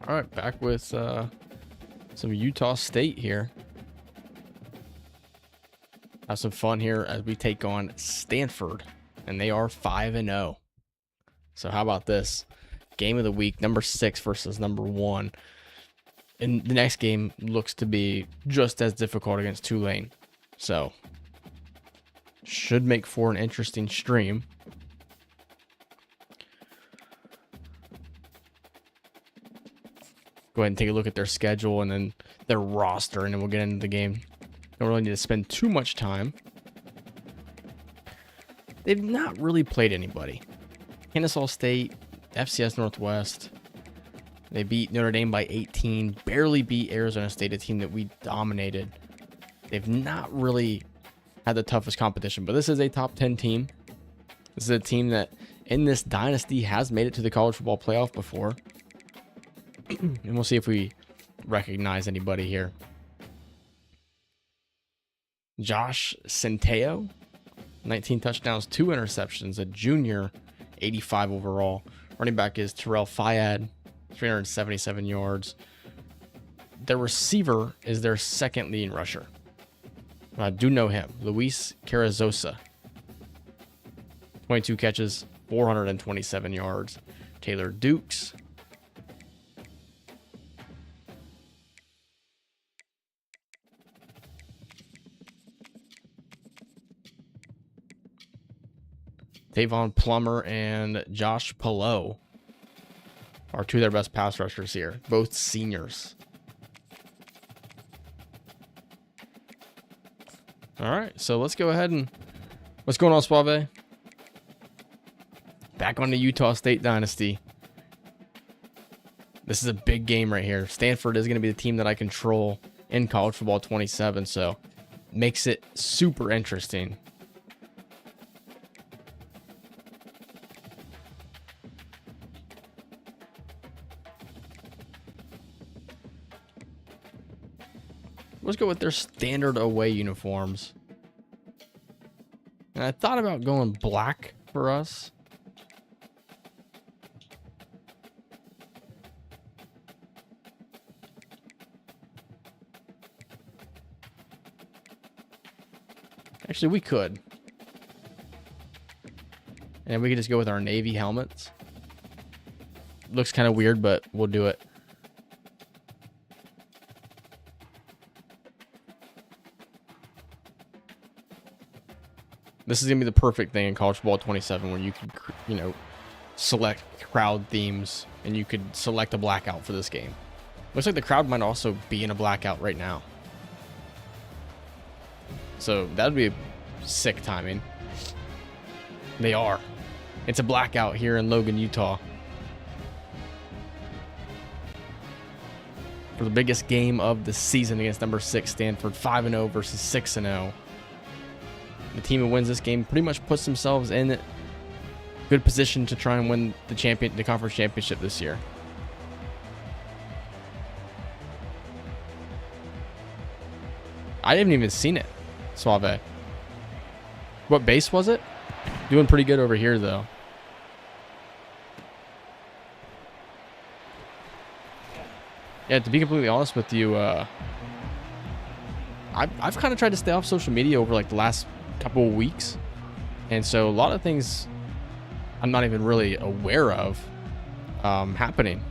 All right, back with some Utah State here. Have some fun here as we take on Stanford, and they are 5-0. So how about this? Game of the week, number 6 versus number 1. And the next game looks to be just as difficult against Tulane. So should make for an interesting stream. Go ahead and take a look at their schedule and then their roster, and then we'll get into the game. Don't really need to spend too much time. They've not really played anybody. Kennesaw State, FCS Northwest. They beat Notre Dame by 18. Barely beat Arizona State, a team that we dominated. They've not really had the toughest competition, but this is a top 10 team. This is a team that in this dynasty has made it to the college football playoff before. And we'll see if we recognize anybody here. Josh Centeo, 19 touchdowns, 2 interceptions, a junior, 85 overall. Running back is Terrell Fayad, 377 yards. Their receiver is their second leading rusher. I do know him, Luis Carrizosa. 22 catches, 427 yards. Taylor Dukes. Tavon Plummer and Josh Pillow are two of their best pass rushers here, both seniors. All right, so let's go ahead and what's going on, Suave? Back on the Utah State Dynasty. This is a big game right here. Stanford is going to be the team that I control in college football 27, so makes it super interesting. Let's go with their standard away uniforms. And I thought about going black for us. Actually, we could. And we could just go with our navy helmets. Looks kind of weird, but we'll do it. This is going to be the perfect thing in college football 27 where you could, select crowd themes and you could select a blackout for this game. Looks like the crowd might also be in a blackout right now. So that would be sick timing. They are. It's a blackout here in Logan, Utah. For the biggest game of the season against number 6 Stanford, 5-0 versus 6-0. The team who wins this game pretty much puts themselves in good position to try and win the conference championship this year. I haven't even seen it, Suave. What base was it? Doing pretty good over here, though. Yeah, to be completely honest with you, I've kind of tried to stay off social media over like the last couple of weeks, and so a lot of things I'm not even really aware of happening.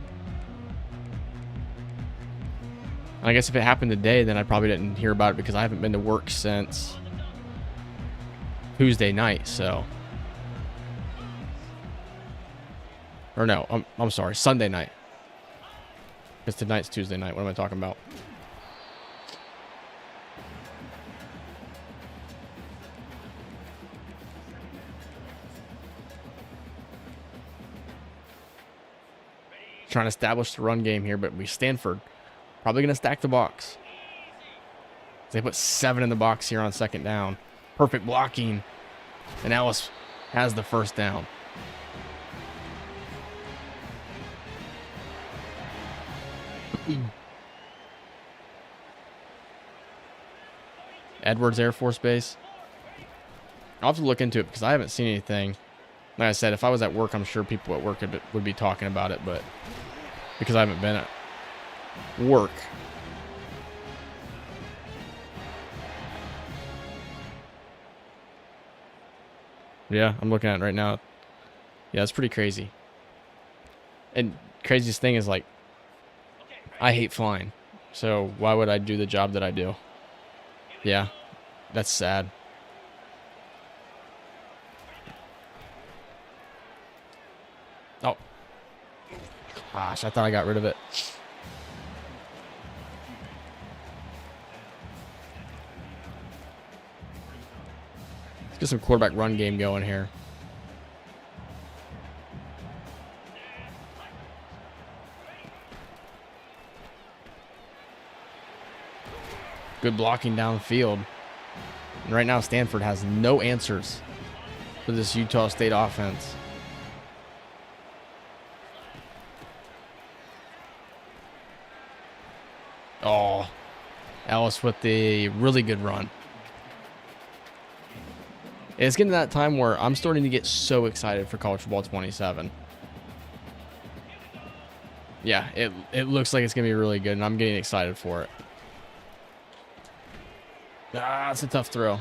And I guess if it happened today, then I probably didn't hear about it because I haven't been to work since Tuesday night. So, or no, I'm sorry, Sunday night. Because tonight's Tuesday night. What am I talking about? Trying to establish the run game here, but Stanford probably going to stack the box. They put 7 in the box here on second down. Perfect blocking. And Ellis has the first down. Edwards Air Force Base. I'll have to look into it because I haven't seen anything. Like I said, if I was at work, I'm sure people at work would be talking about it, but because I haven't been work. Yeah, I'm looking at it right now. Yeah, it's pretty crazy. And craziest thing is, like, I hate flying. So why would I do the job that I do? Yeah, that's sad. Oh. Gosh, I thought I got rid of it. Let's get some quarterback run game going here. Good blocking downfield. And right now, Stanford has no answers for this Utah State offense. Oh, Ellis with the really good run. It's getting to that time where I'm starting to get so excited for college football 27. Yeah, it looks like it's going to be really good, and I'm getting excited for it. Ah, it's a tough throw.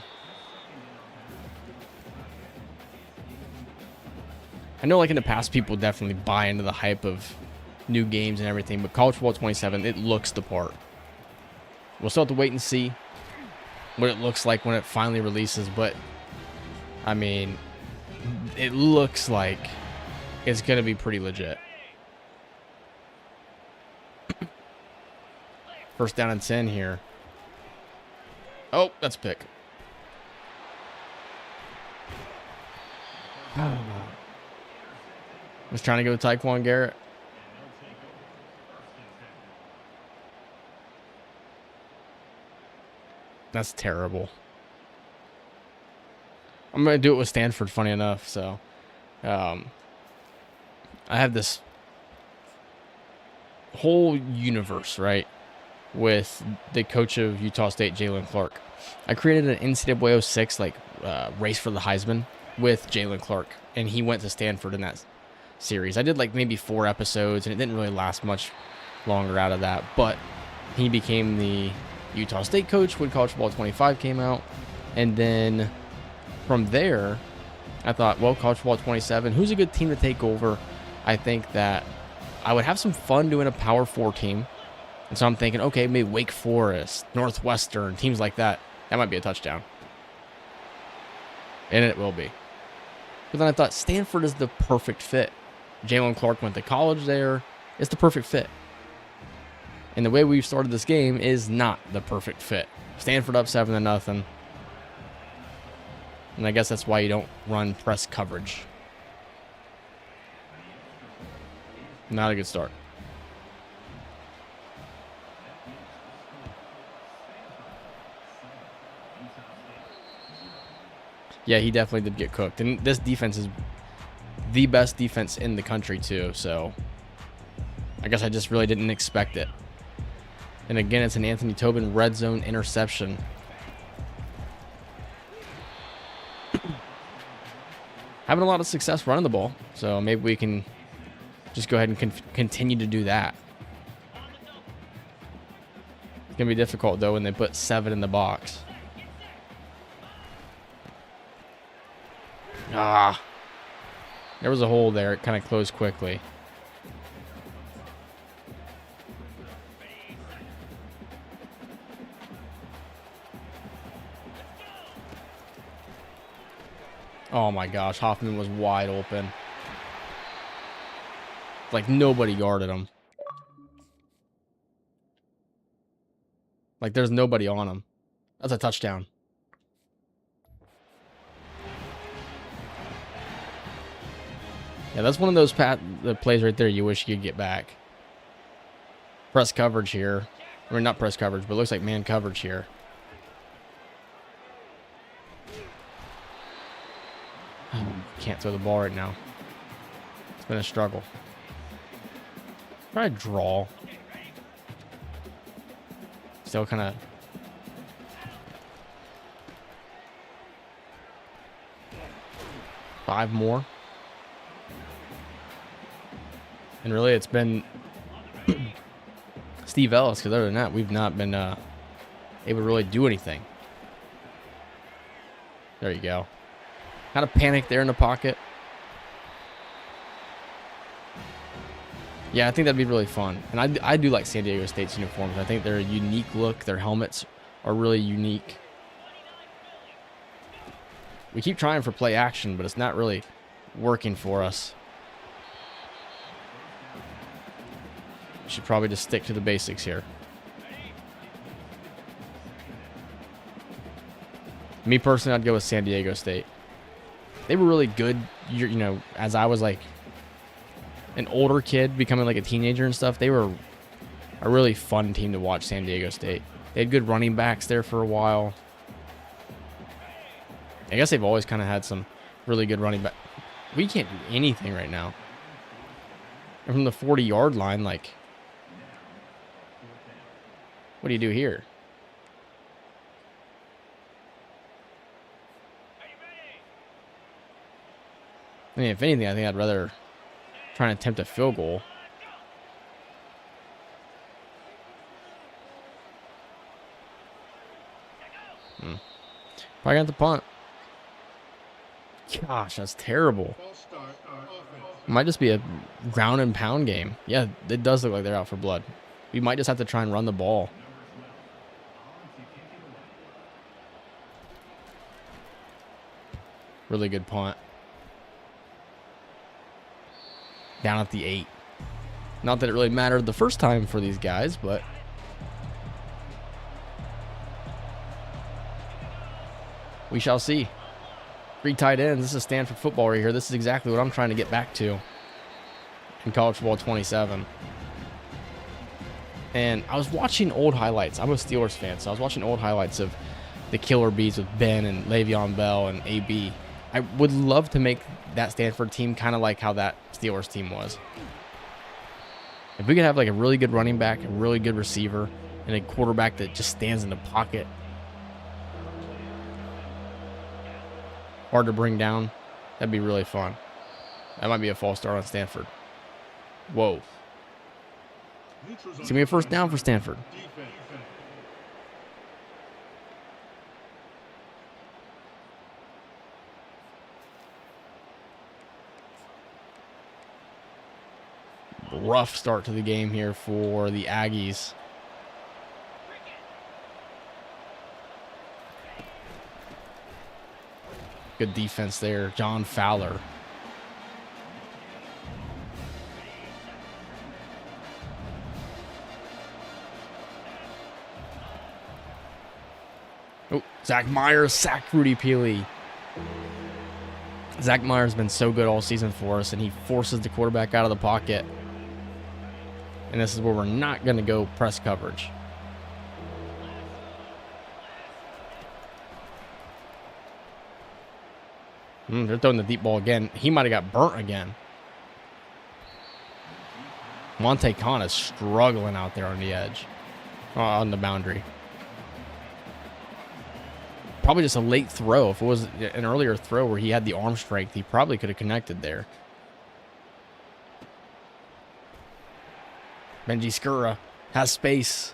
I know, like, in the past, people definitely buy into the hype of new games and everything, but college football 27, it looks the part. We'll still have to wait and see what it looks like when it finally releases, but, I mean, it looks like it's going to be pretty legit. First down and 10 here. Oh, that's a pick. I was trying to go with Tyquan Garrett. That's terrible. I'm going to do it with Stanford, funny enough. So, I have this whole universe, right, with the coach of Utah State, Jalen Clark. I created an NCAA 06 race for the Heisman with Jalen Clark, and he went to Stanford in that series. I did like maybe 4 episodes, and it didn't really last much longer out of that, but he became the Utah State coach when College Football 25 came out. And then from there, I thought, well, College Football 27, who's a good team to take over? I think that I would have some fun doing a Power 4 team. And so I'm thinking, okay, maybe Wake Forest, Northwestern, teams like that. That might be a touchdown. And it will be. But then I thought Stanford is the perfect fit. Jalen Clark went to college there. It's the perfect fit. And the way we've started this game is not the perfect fit. Stanford up 7-0. And I guess that's why you don't run press coverage. Not a good start. Yeah, he definitely did get cooked. And this defense is the best defense in the country, too. So I guess I just really didn't expect it. And again, it's an Anthony Tobin red zone interception. Having a lot of success running the ball. So maybe we can just go ahead and continue to do that. It's going to be difficult, though, when they put 7 in the box. Ah. There was a hole there. It kind of closed quickly. Oh my gosh, Hoffman was wide open. Like nobody guarded him. Like there's nobody on him. That's a touchdown. Yeah, that's one of those the plays right there you wish you could get back. Press coverage here. I mean, not press coverage, but it looks like man coverage here. Can't throw the ball right now. It's been a struggle. Try to draw. Still kind of. Five more. And really, it's been Steve Ellis, because other than that, we've not been able to really do anything. There you go. Kind of panic there in the pocket. Yeah, I think that'd be really fun. And I do like San Diego State's uniforms. I think they're a unique look. Their helmets are really unique. We keep trying for play action, but it's not really working for us. Should probably just stick to the basics here. Me personally, I'd go with San Diego State. They were really good, you know, as I was like an older kid becoming like a teenager and stuff. They were a really fun team to watch, San Diego State. They had good running backs there for a while. I guess they've always kind of had some really good running back. We can't do anything right now. And from the 40-yard line, like, what do you do here? I mean, if anything, I think I'd rather try and attempt a field goal. Probably got the punt. Gosh, that's terrible. It might just be a ground and pound game. Yeah, it does look like they're out for blood. We might just have to try and run the ball. Really good punt. Down at the 8. Not that it really mattered the first time for these guys, but we shall see. 3 tight ends. This is Stanford football right here. This is exactly what I'm trying to get back to in college football 27. And I was watching old highlights. I'm a Steelers fan, so I was watching old highlights of the Killer Bees with Ben and Le'Veon Bell and AB. I would love to make that Stanford team kind of like how that Steelers team was. If we could have like a really good running back, a really good receiver, and a quarterback that just stands in the pocket, hard to bring down, that'd be really fun. That might be a false start on Stanford. Whoa. It's going to be a first down for Stanford. Rough start to the game here for the Aggies. Good defense there. John Fowler. Oh, Zach Myers sacked Rudy Peely. Zach Myers has been so good all season for us, and he forces the quarterback out of the pocket. And this is where we're not going to go press coverage. They're throwing the deep ball again. He might have got burnt again. Monte Khan is struggling out there on the edge. On the boundary. Probably just a late throw. If it was an earlier throw where he had the arm strength, he probably could have connected there. Benji Skura has space.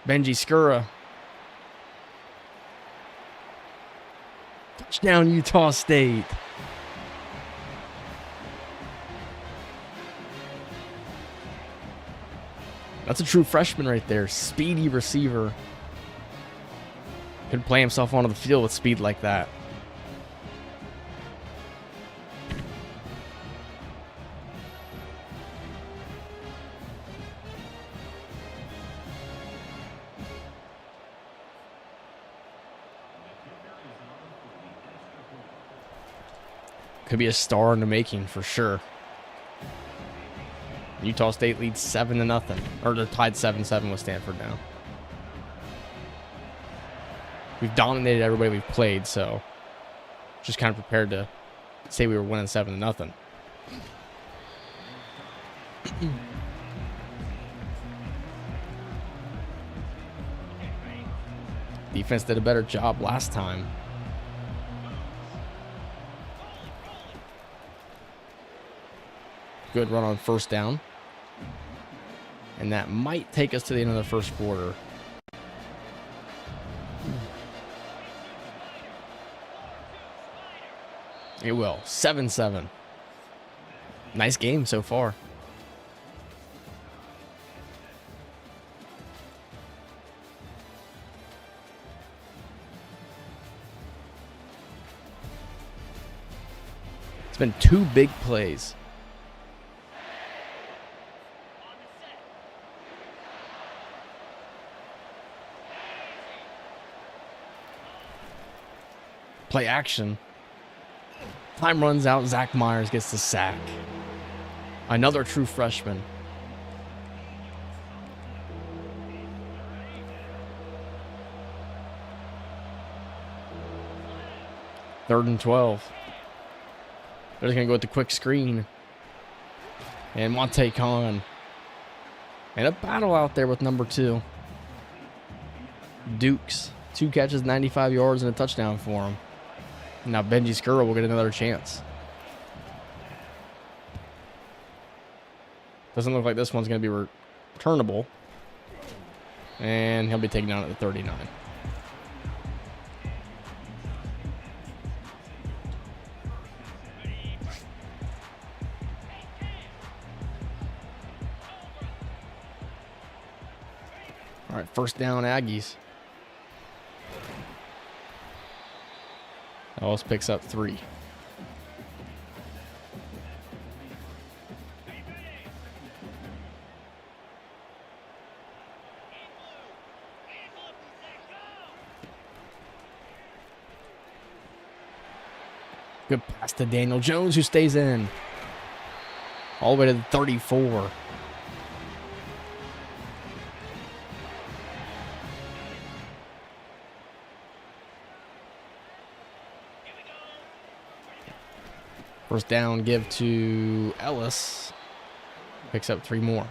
Benji Skura. Touchdown, Utah State. That's a true freshman right there. Speedy receiver. Could play himself onto the field with speed like that. Could be a star in the making for sure. Utah State leads 7-0. Or they're tied 7-7 with Stanford now. We've dominated everybody we've played, so just kind of prepared to say we were winning 7-0. Defense did a better job last time. Good run on first down. And that might take us to the end of the first quarter. It will. 7-7. Nice game so far. It's been 2 big plays. Play action. Time runs out. Zach Myers gets the sack. Another true freshman. Third and 12. They're just going to go with the quick screen. And Monte Khan. And a battle out there with number 2. Dukes. 2 catches, 95 yards, and a touchdown for him. Now Benji Skura will get another chance. Doesn't look like this one's going to be returnable. And he'll be taken down at the 39. All right, first down, Aggies. Ellis picks up 3. Good pass to Daniel Jones, who stays in. All the way to the 34. First down, give to Ellis. Picks up 3 more.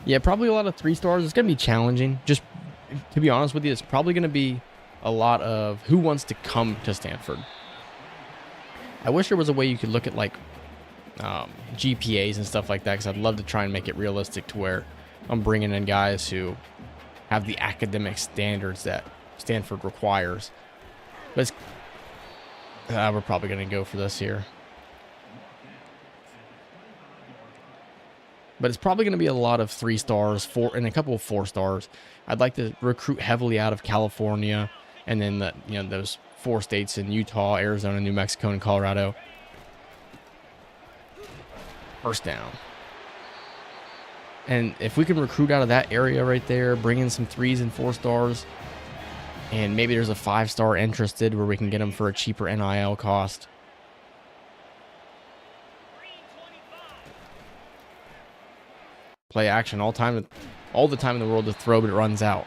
Yeah, probably a lot of 3 stars. It's going to be challenging. Just to be honest with you, it's probably going to be a lot of who wants to come to Stanford. I wish there was a way you could look at like GPAs and stuff like that, because I'd love to try and make it realistic to where I'm bringing in guys who have the academic standards that Stanford requires. But we're probably going to go for this here. But it's probably going to be a lot of 3 stars, 4, and a couple of 4 stars. I'd like to recruit heavily out of California, and then those 4 states in Utah, Arizona, New Mexico, and Colorado. First down. And if we can recruit out of that area right there, bring in some 3s and 4 stars, and maybe there's a 5-star interested where we can get them for a cheaper NIL cost. Play action all the time in the world to throw, but it runs out.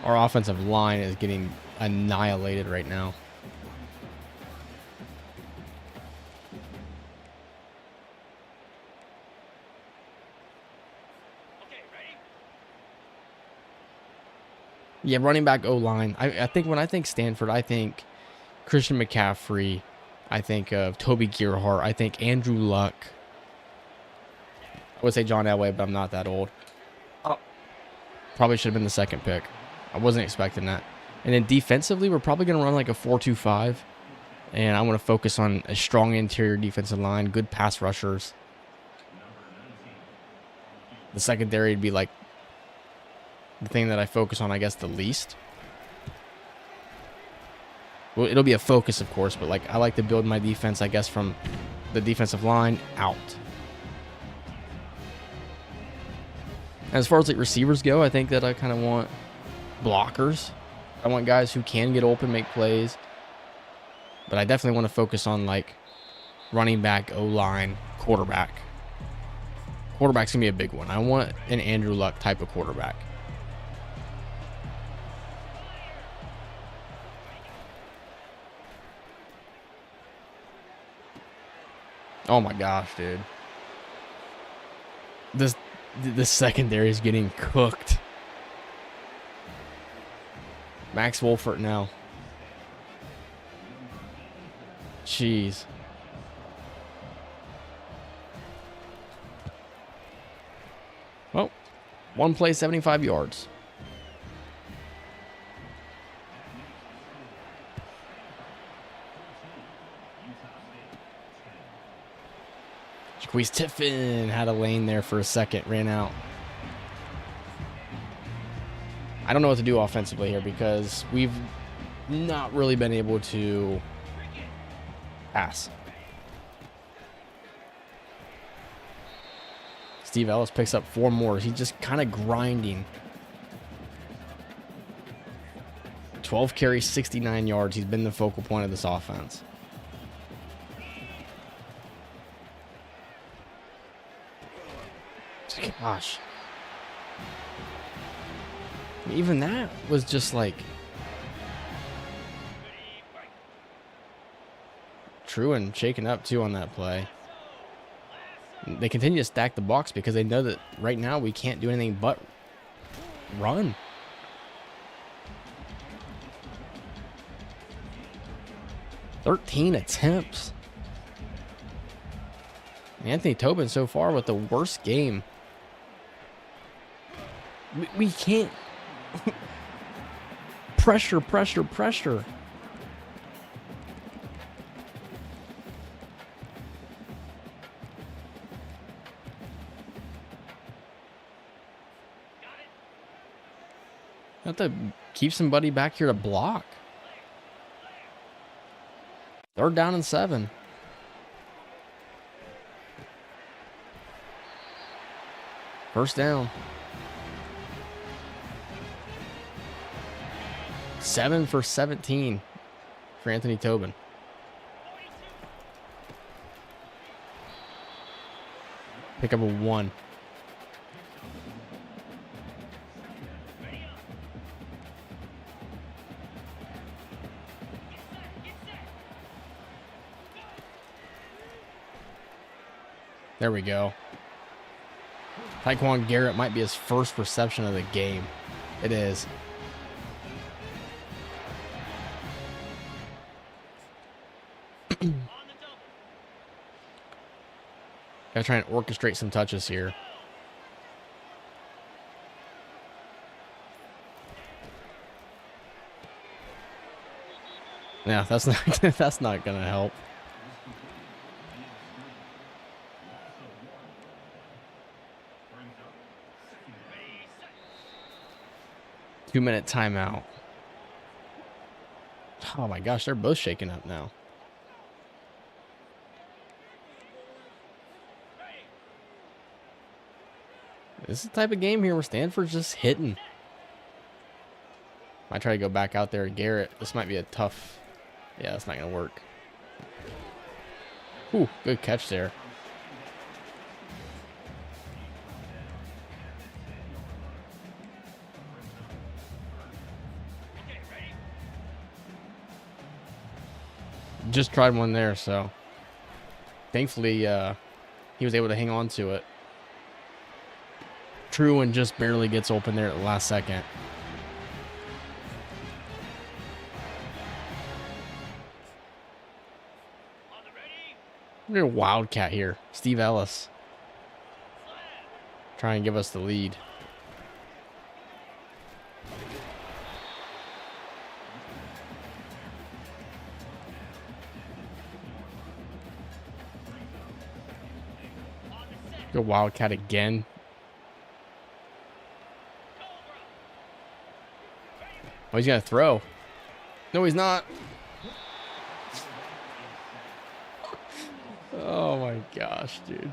Our offensive line is getting annihilated right now. Yeah, running back O-line. I think when I think Stanford, I think Christian McCaffrey. I think of Toby Gerhart. I think Andrew Luck. I would say John Elway, but I'm not that old. Probably should have been the second pick. I wasn't expecting that. And then defensively, we're probably going to run like a 4-2-5. And I want to focus on a strong interior defensive line, good pass rushers. The secondary would be like the thing that I focus on, I guess, the least. Well, it'll be a focus, of course, but like I like to build my defense, I guess, from the defensive line out. As far as like receivers go, I think that I kind of want blockers. I want guys who can get open, make plays. But I definitely want to focus on like running back, O-line, quarterback. Quarterback's going to be a big one. I want an Andrew Luck type of quarterback. Oh my gosh, dude. This secondary is getting cooked. Max Wolfert now. Jeez. Well, one play, 75 yards. Jaquise Tiffin had a lane there for a second, ran out. I don't know what to do offensively here because we've not really been able to pass. Steve Ellis picks up 4 more. He's just kind of grinding. 12 carries, 69 yards. He's been the focal point of this offense. Gosh. Even that was just like Truin shaken up too on that play. They continue to stack the box because they know that right now we can't do anything but run. "13 attempts. Anthony Tobin so far with the worst game. We can't pressure. Have to keep somebody back here to block. 3rd down and 7. First down. 7 for 17 for Anthony Tobin. Pick up a 1. There we go. Tyquan Garrett might be his first reception of the game. It is. Gotta try and orchestrate some touches here. Yeah, that's not gonna help. Two-minute timeout. Oh my gosh, they're both shaking up now. This is the type of game here where Stanford's just hitting. Might try to go back out there at Garrett. This might be a tough... Yeah, that's not going to work. Ooh, good catch there. Just tried one there, so... Thankfully, he was able to hang on to it. Truin just barely gets open there at the last second. We're a wildcat here. Steve Ellis. Try and give us the lead. Go wildcat again. Oh, he's gonna throw. No, he's not. Oh my gosh, dude.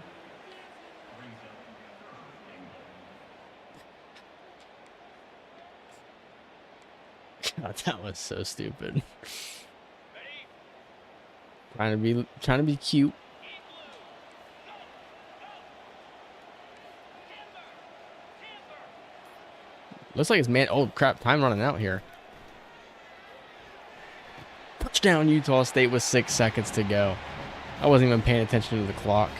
God, that was so stupid. Trying to be cute. Looks like it's man. Oh crap! Time running out here. Touchdown, Utah State with 6 seconds to go. I wasn't even paying attention to the clock.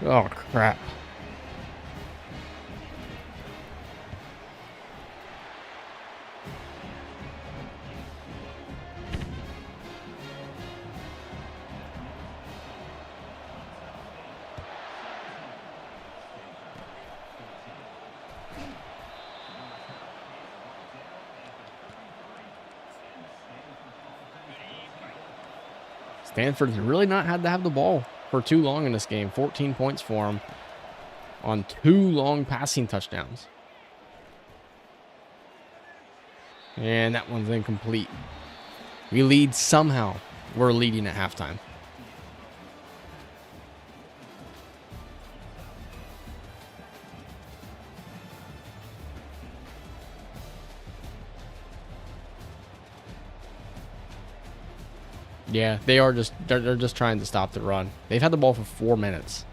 Oh, crap. Stanford's really not had to have the ball for too long in this game. 14 points for them on 2 long passing touchdowns. And that one's incomplete. We lead somehow. We're leading at halftime. Yeah, they're just trying to stop the run. They've had the ball for 4 minutes.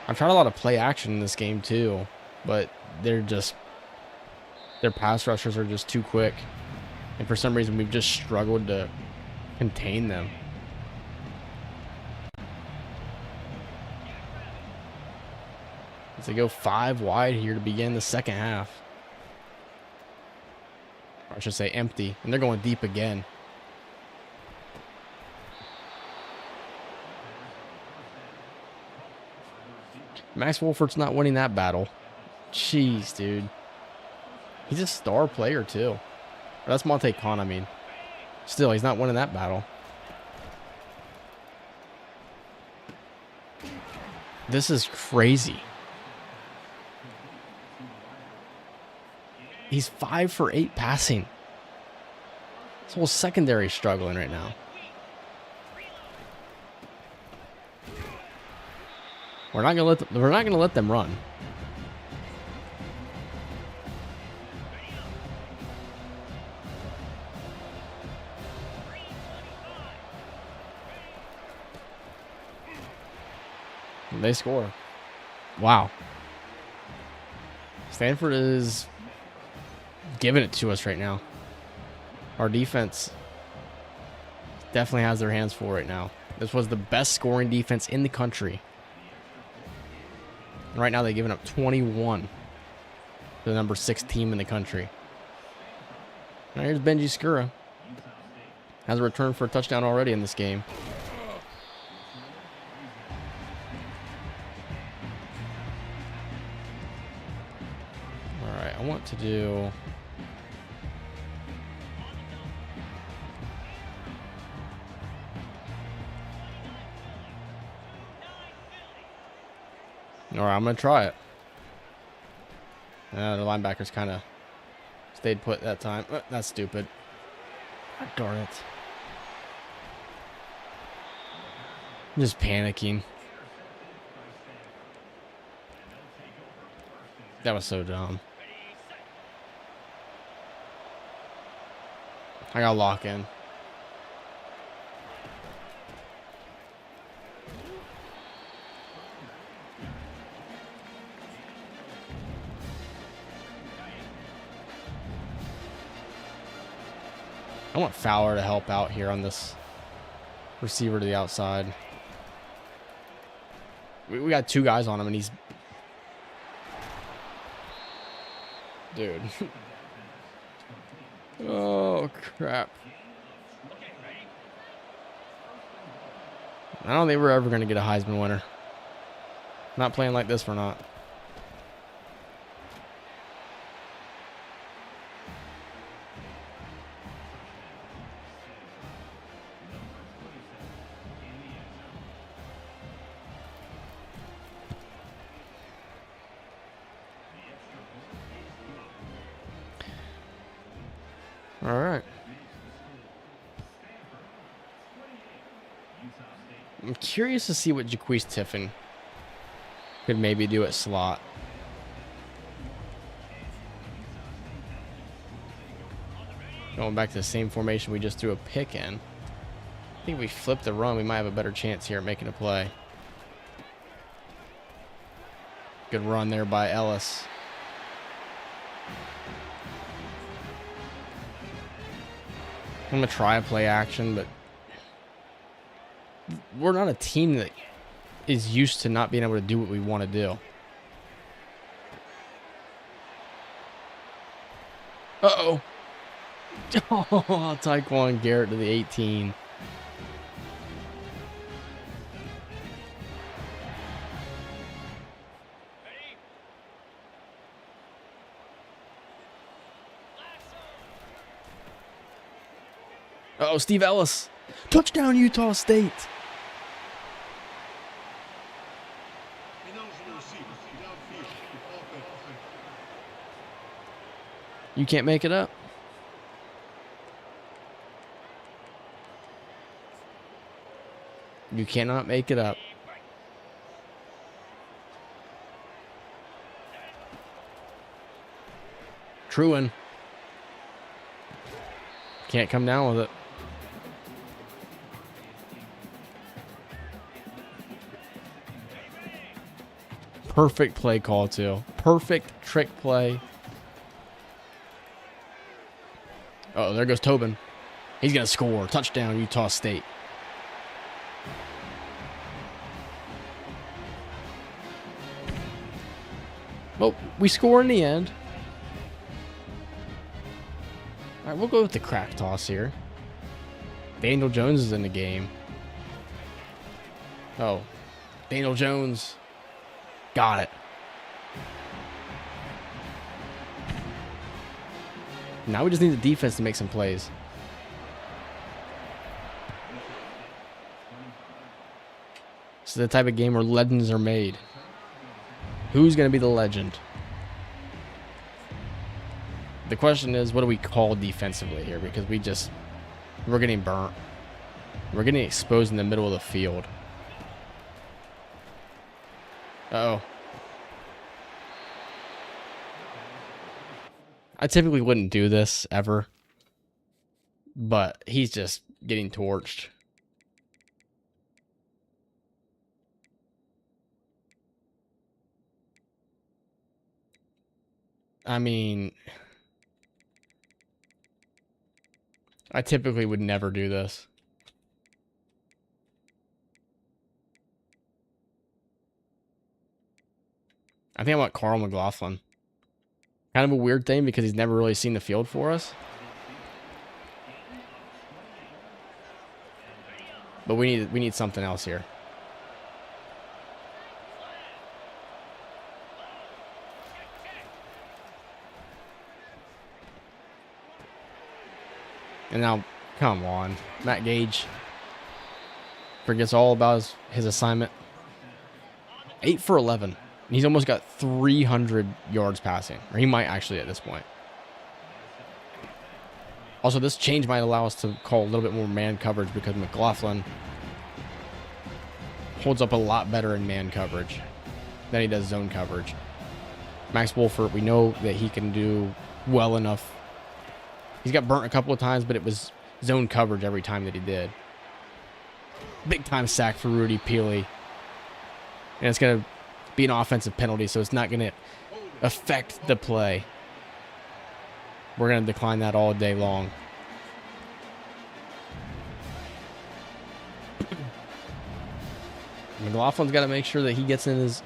I've tried a lot of play action in this game too, but their pass rushers are just too quick. And for some reason we've just struggled to contain them. As they go 5 wide here to begin the second half. Or I should say empty. And they're going deep again. Max Wolford's not winning that battle. Jeez, dude. He's a star player, too. Or that's Monte Khan, I mean. Still, he's not winning that battle. This is crazy. He's 5 for 8 passing. This whole secondary is struggling right now. We're not gonna let them run. And they score. Wow. Stanford is giving it to us right now. Our defense definitely has their hands full right now. This was the best scoring defense in the country. And right now they've given up 21 to the number 6 team in the country. Now here's Benji Skura. Has a return for a touchdown already in this game. All right, I want to do... All right, I'm going to try it. The linebackers kind of stayed put that time. That's stupid. God darn it. I'm just panicking. That was so dumb. I got to lock in. I want Fowler to help out here on this receiver to the outside. We got 2 guys on him, and he's... Dude. Oh, crap. I don't think we're ever going to get a Heisman winner. Not playing like this, we're not. All right. I'm curious to see what Jaquise Tiffin could maybe do at slot. Going back to the same formation we just threw a pick in. I think if we flip the run, we might have a better chance here at making a play. Good run there by Ellis. I'm going to try a play action, but we're not a team that is used to not being able to do what we want to do. Uh-oh. Oh, Tyquan Garrett to the 18. Uh-oh, Steve Ellis. Touchdown, Utah State. You can't make it up. You cannot make it up. Truin. Can't come down with it. Perfect play call, too. Perfect trick play. Oh, there goes Tobin. He's going to score. Touchdown, Utah State. Well, we score in the end. All right, we'll go with the crack toss here. Daniel Jones is in the game. Oh, Daniel Jones. Got it. Now we just need the defense to make some plays. This is the type of game where legends are made. Who's going to be the legend? The question is, what do we call defensively here? Because we're getting burnt. We're getting exposed in the middle of the field. Uh-oh. I typically wouldn't do this ever, but he's just getting torched. I mean, I typically would never do this. I think I want Carl McLaughlin. Kind of a weird thing because he's never really seen the field for us. But we need something else here. And now, come on. Matt Gage forgets all about his assignment. 8 for 11. He's almost got 300 yards passing. Or he might actually at this point. Also, this change might allow us to call a little bit more man coverage because McLaughlin holds up a lot better in man coverage than he does zone coverage. Max Wolford, we know that he can do well enough. He's got burnt a couple of times, but it was zone coverage every time that he did. Big time sack for Rudy Peely. And it's going to be an offensive penalty, so it's not going to affect the play. We're going to decline that all day long. McLaughlin's got to make sure that he gets in his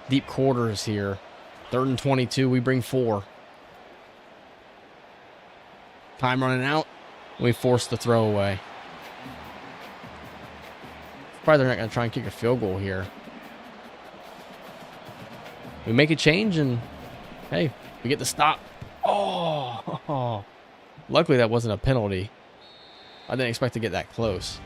deep quarters here. 3rd and 22, we bring 4. Time running out. We force the throwaway. Probably they're not going to try and kick a field goal here. We make a change and, hey, we get the stop. Oh, luckily that wasn't a penalty. I didn't expect to get that close.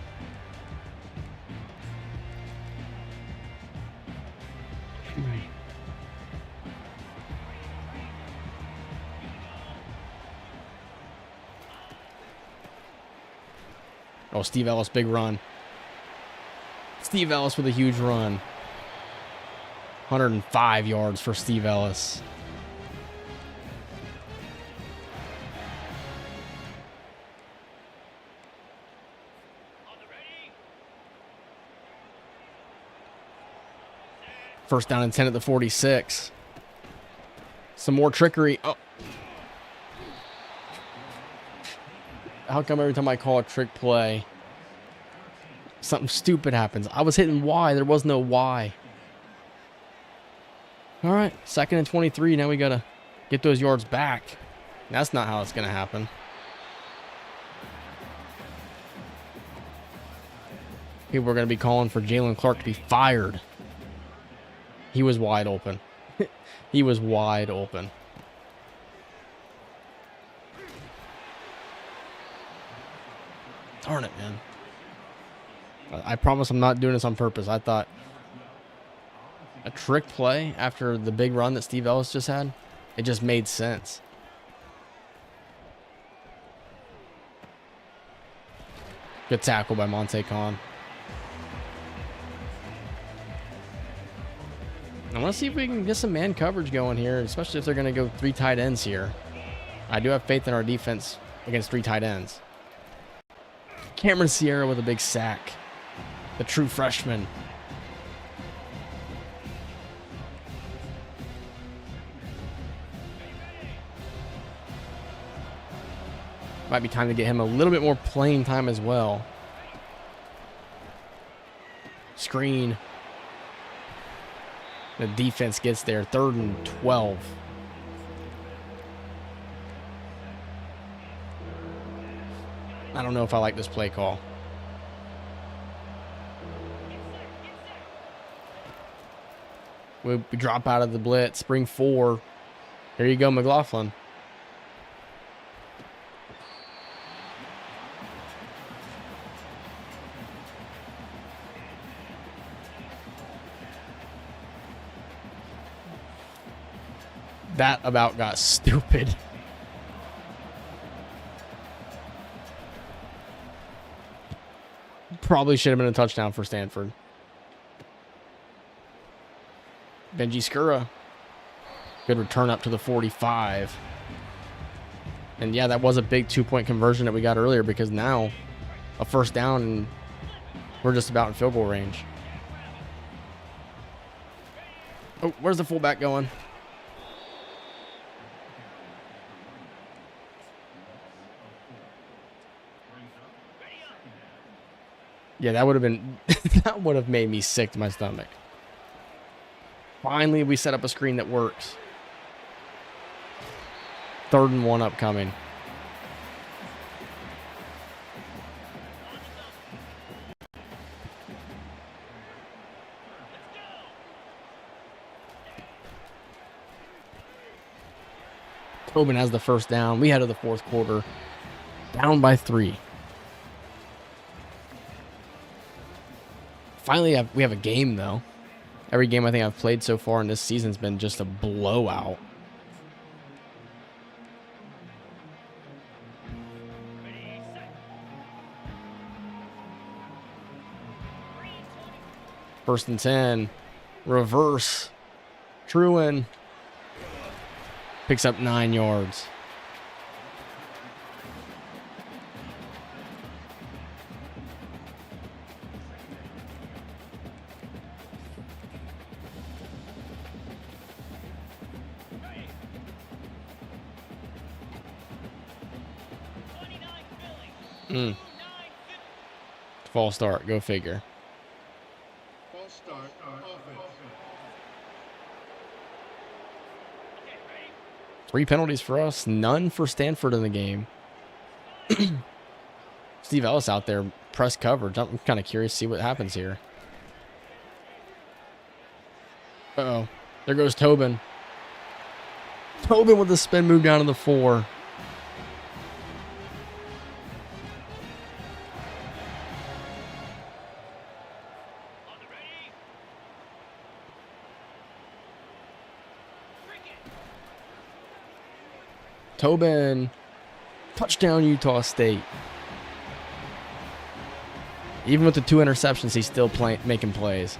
Oh, Steve Ellis, big run. Steve Ellis with a huge run. 105 yards for Steve Ellis. First down and 10 at the 46. Some more trickery. Oh, How come every time I call a trick play, something stupid happens? I was hitting Y. There was no Y. All right, 2nd and 23. Now we got to get those yards back. That's not how it's going to happen. People are going to be calling for Jalen Clark to be fired. He was wide open. He was wide open. Darn it, man. I promise I'm not doing this on purpose. I thought a trick play after the big run that Steve Ellis just had, it just made sense. Good tackle by Monte Khan. I want to see if we can get some man coverage going here, especially if they're going to go 3 tight ends here. I do have faith in our defense against 3 tight ends. Cameron Sierra with a big sack. The true freshman. Might be time to get him a little bit more playing time as well. Screen. The defense gets there. 3rd and 12. I don't know if I like this play call. We drop out of the blitz. Spring 4. There you go, McLaughlin. That about got stupid. Probably should have been a touchdown for Stanford. Benji Skura. Good return up to the 45. And yeah, that was a big 2-point conversion that we got earlier, because now a first down and we're just about in field goal range. Oh, where's the fullback going? Yeah, that would have been, that would have made me sick to my stomach. Finally, we set up a screen that works. 3rd and 1 upcoming. Tobin has the first down. We head to the 4th quarter. Down by 3. Finally, we have a game, though. Every game I think I've played so far in this season has been just a blowout. First and 10. Reverse. Truin. Picks up 9 yards. False start. Go figure. False start. Offense. 3 penalties for us. None for Stanford in the game. Steve Ellis out there. Press coverage. I'm kind of curious to see what happens here. Uh-oh. There goes Tobin. Tobin with the spin move down to the 4. Tobin. Touchdown, Utah State. Even with the 2 interceptions, he's still making plays.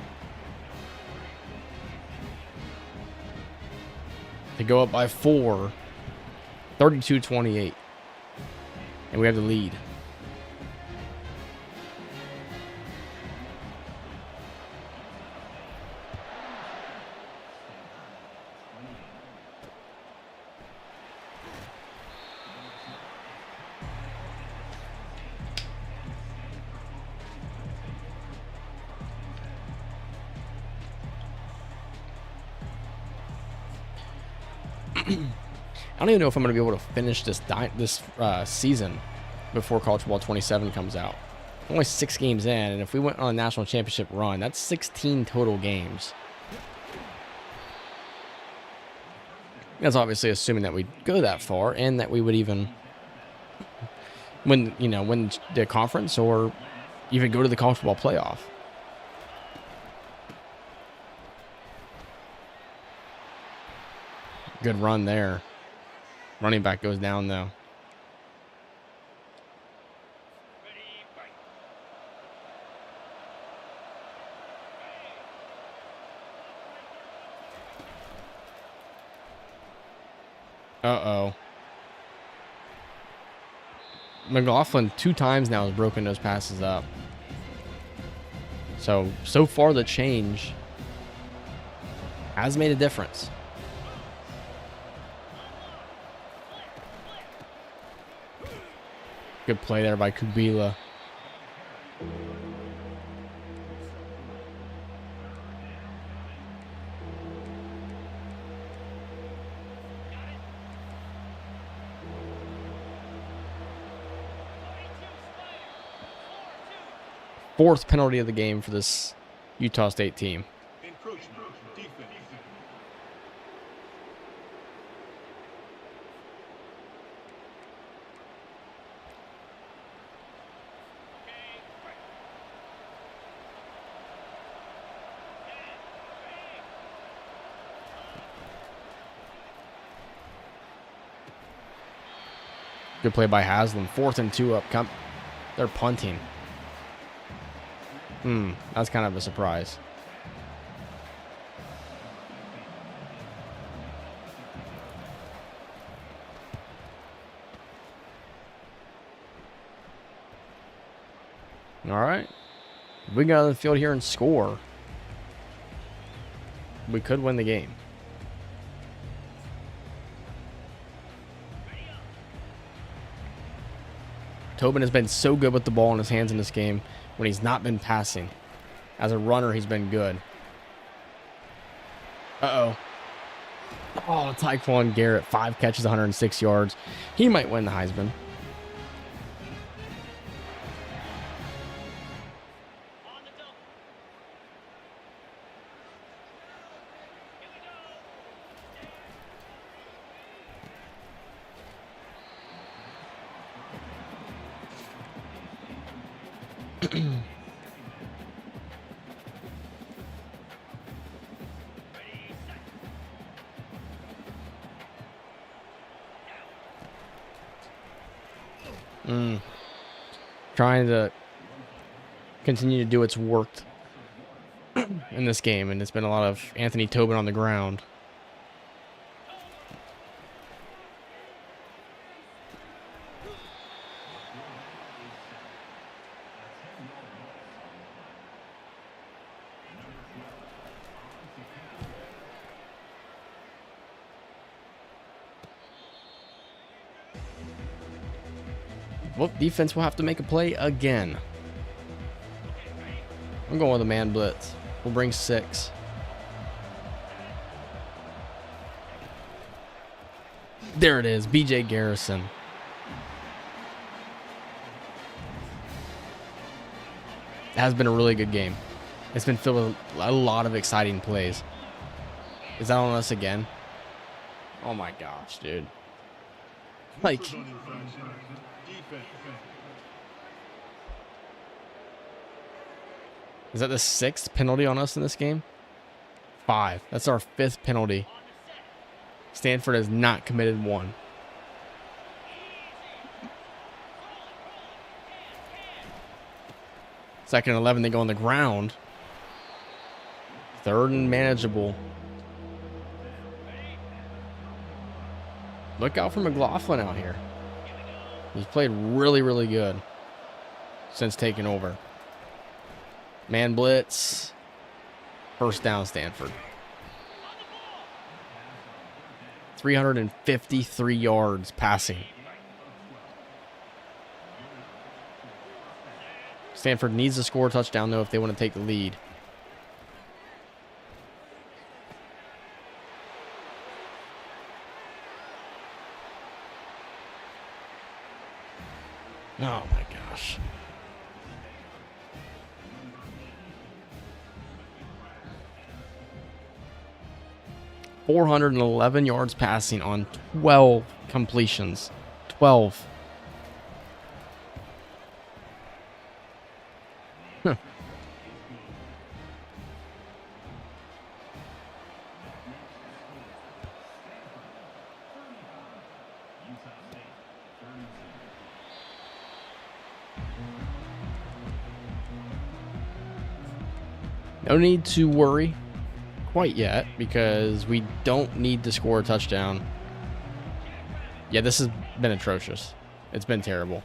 They go up by 4. 32-28. And we have the lead. I don't even know if I'm going to be able to finish this season before College Football 27 comes out. Only 6 games in, and if we went on a national championship run, that's 16 total games. That's obviously assuming that we'd go that far and that we would even win the conference or even go to the college football playoff. Good run there. Running back goes down though. Uh-oh. McLaughlin 2 times now has broken those passes up. So far the change has made a difference. Good play there by Kubila. Fourth penalty of the game for this Utah State team. Encroachment, defense. Good play by Haslam. 4th and 2 up. They're punting. That's kind of a surprise. All right. If we get on the field here and score, we could win the game. Tobin has been so good with the ball in his hands in this game when he's not been passing. As a runner, he's been good. Uh-oh. Oh, Tyquan Garrett, 5 catches, 106 yards. He might win the Heisman. Trying to continue to do its work in this game, and it's been a lot of Anthony Tobin on the ground. Well, defense will have to make a play again. I'm going with a man blitz. We'll bring 6. There it is, BJ Garrison. It has been a really good game. It's been filled with a lot of exciting plays. Is that on us again? Oh my gosh, dude. Like... Is that the 6th penalty on us in this game? 5. That's our 5th penalty. Stanford has not committed 1. Second and 11, they go on the ground. 3rd and manageable. Look out for McLaughlin out here. He's played really, really good since taking over. Man blitz. First down, Stanford. 353 yards passing. Stanford needs to score a touchdown, though, if they want to take the lead. Oh my gosh. ...411 yards passing on 12 completions. 12. Huh. No need to worry quite yet because we don't need to score a touchdown. Yeah, this has been atrocious. It's been terrible.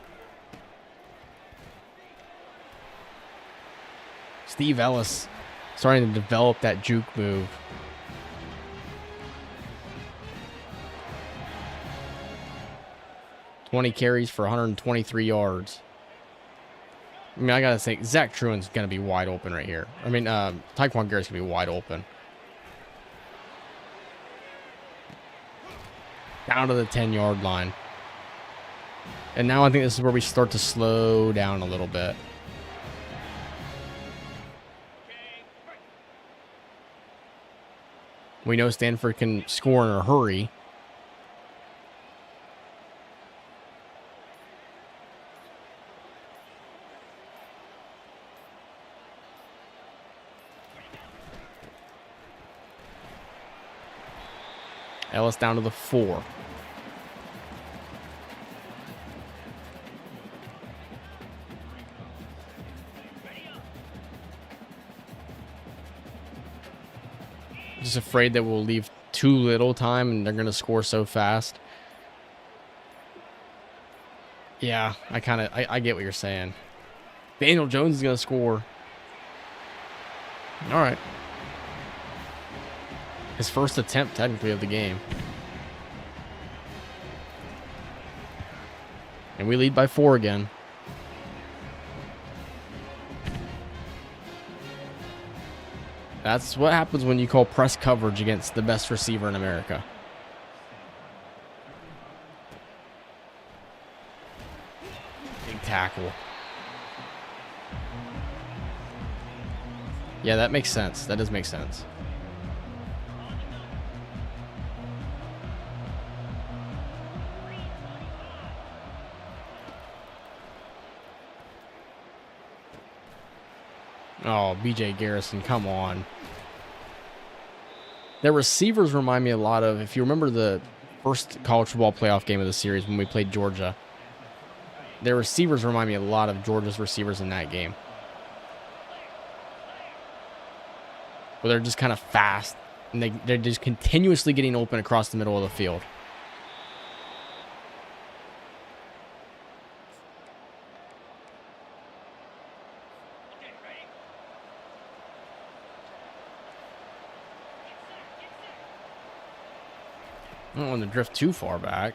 Steve Ellis starting to develop that juke move. ...20 carries for 123 yards. I mean, I gotta think, Zach Truan's gonna be wide open right here. I mean, Tyquan Garrett's gonna be wide open. Down to the 10-yard line. And now I think this is where we start to slow down a little bit. We know Stanford can score in a hurry. Ellis down to the 4. Just afraid that we'll leave too little time and they're going to score so fast. Yeah, I get what you're saying. Daniel Jones is going to score. All right. His first attempt, technically, of the game. And we lead by 4 again. That's what happens when you call press coverage against the best receiver in America. Big tackle. Yeah, that makes sense. That does make sense. Oh, BJ Garrison, come on. Their receivers remind me a lot of, if you remember the first college football playoff game of the series when we played Georgia, their receivers remind me a lot of Georgia's receivers in that game. Where they're just kind of fast, and they're just continuously getting open across the middle of the field. I don't want to drift too far back.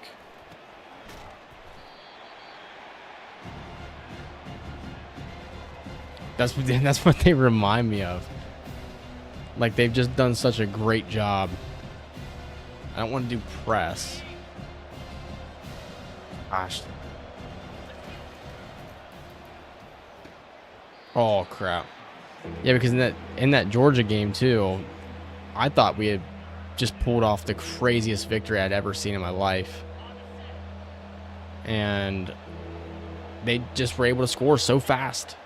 That's what they remind me of. Like, they've just done such a great job. I don't want to do press. Gosh. Oh, crap. Yeah, because in that Georgia game, too, I thought we had just pulled off the craziest victory I'd ever seen in my life. And they just were able to score so fast.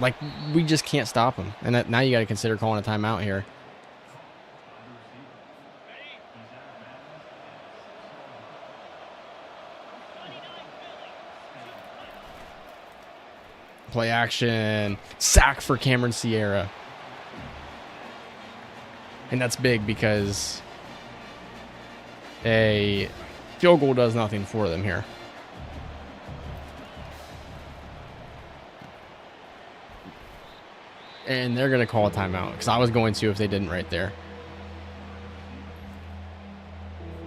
Like, we just can't stop them. And now you got to consider calling a timeout here. Play action. Sack for Cameron Sierra. And that's big because a field goal does nothing for them here. And they're going to call a timeout because I was going to if they didn't right there.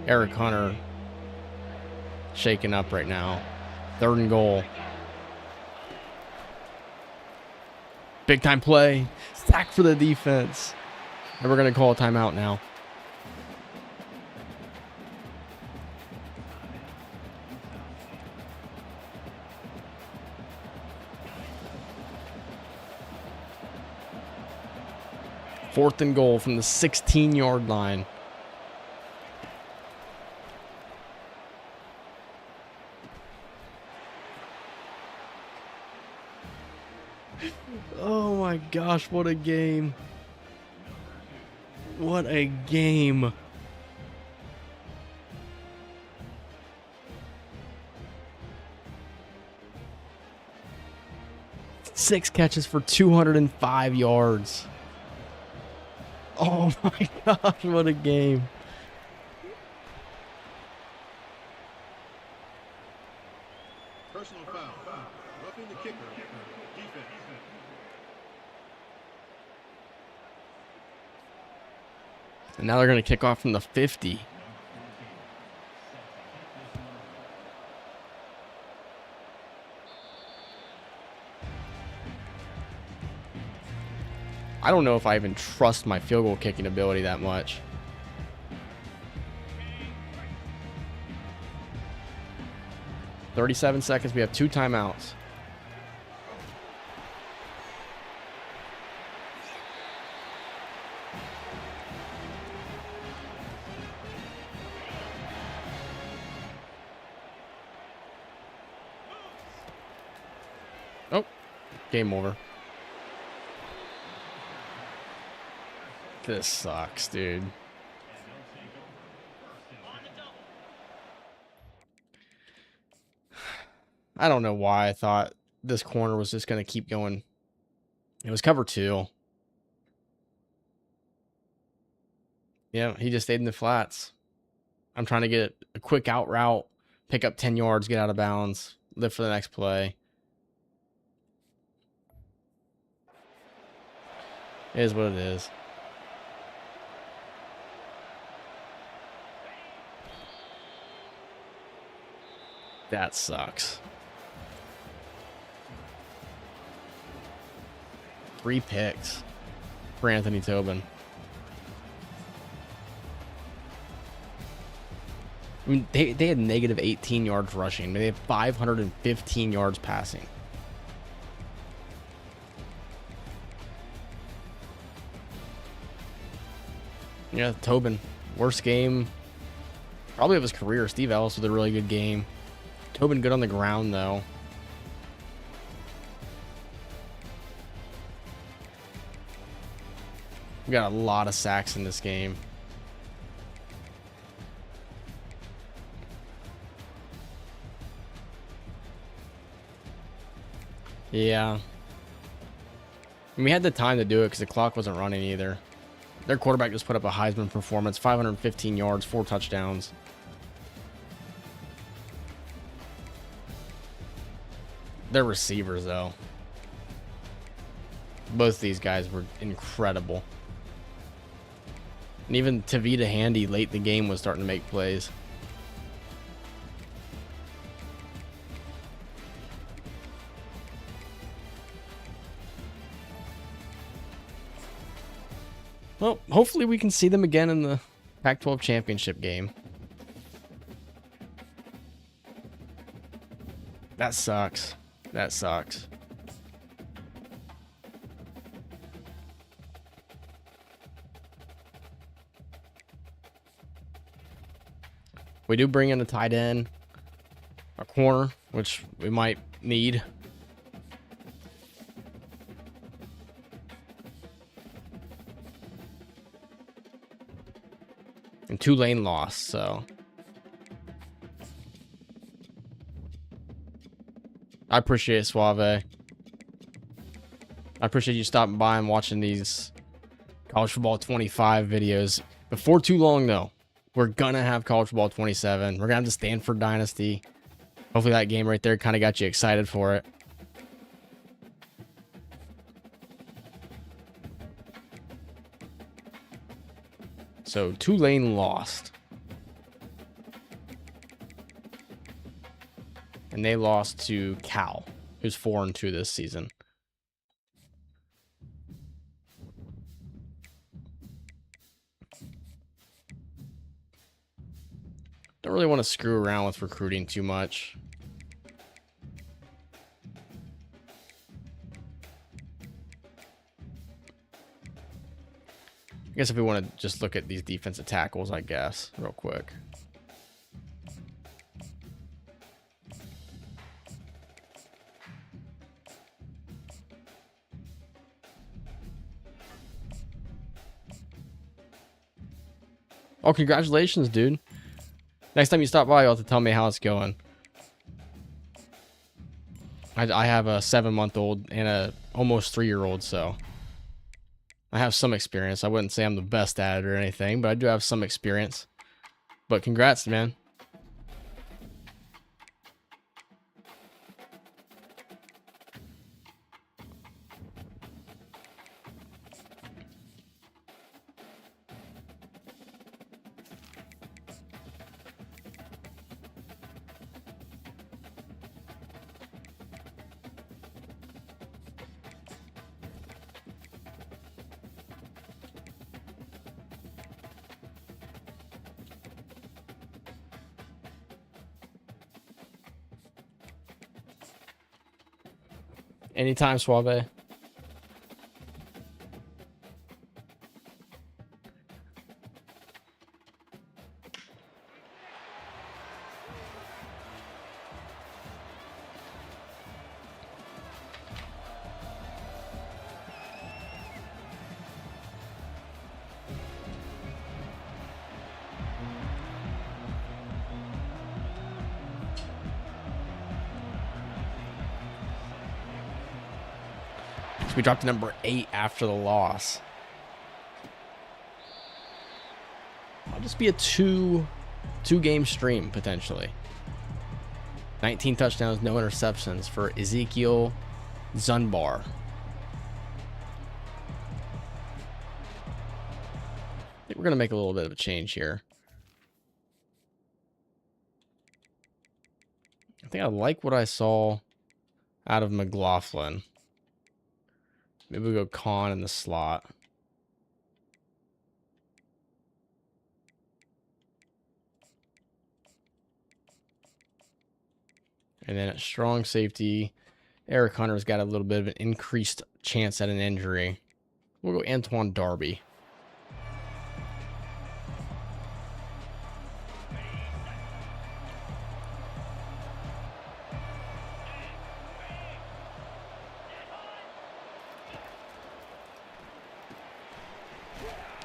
Eric Hunter shaken up right now. 3rd and goal. Big time play. Sack for the defense. And we're going to call a timeout now. 4th and goal from the 16-yard line. Oh my gosh, what a game. What a game. Six catches for 205 yards. Oh my gosh, what a game. Personal foul. Roughing the kicker. Defense. And now they're going to kick off from the 50. I don't know if I even trust my field goal kicking ability that much. "37 seconds. We have 2 timeouts. Oh, game over. This sucks, dude. I don't know why I thought this corner was just going to keep going. It was cover 2. Yeah, he just stayed in the flats. I'm trying to get a quick out route, pick up 10 yards, get out of bounds, live for the next play. It is what it is. That sucks. 3 picks for Anthony Tobin. I mean, they had negative 18 yards rushing. I mean, they had 515 yards passing. Yeah, Tobin, worst game probably of his career. Steve Ellis with a really good game. Tobin good on the ground, though. We got a lot of sacks in this game. Yeah. And we had the time to do it because the clock wasn't running either. Their quarterback just put up a Heisman performance. 515 yards, 4 touchdowns. Their receivers, though. Both these guys were incredible. And even Tavita Handy late in the game was starting to make plays. Well, hopefully we can see them again in the Pac-12 championship game. That sucks. That sucks. We do bring in a tight end, a corner, which we might need. And Tulane lost, so I appreciate it, Suave. I appreciate you stopping by and watching these College Football 25 videos. Before too long, though, we're gonna have College Football 27. We're gonna have the Stanford Dynasty. Hopefully that game right there kind of got you excited for it. So Tulane lost. And they lost to Cal, who's 4-2 this season. Don't really want to screw around with recruiting too much. I guess if we want to just look at these defensive tackles, I guess, real quick. Oh, congratulations, dude. Next time you stop by, you'll have to tell me how it's going. I have a 7-month-old and a almost 3-year-old, so I have some experience. I wouldn't say I'm the best at it or anything, but I do have some experience. But congrats, man. Anytime, Suave. So we dropped to number 8 after the loss. I'll just be a two-game stream, potentially. 19 touchdowns, no interceptions for Ezekiel Zunbar. I think we're going to make a little bit of a change here. I think I like what I saw out of McLaughlin. Maybe we'll go Khan in the slot. And then at strong safety, Eric Hunter's got a little bit of an increased chance at an injury. We'll go Antoine Darby.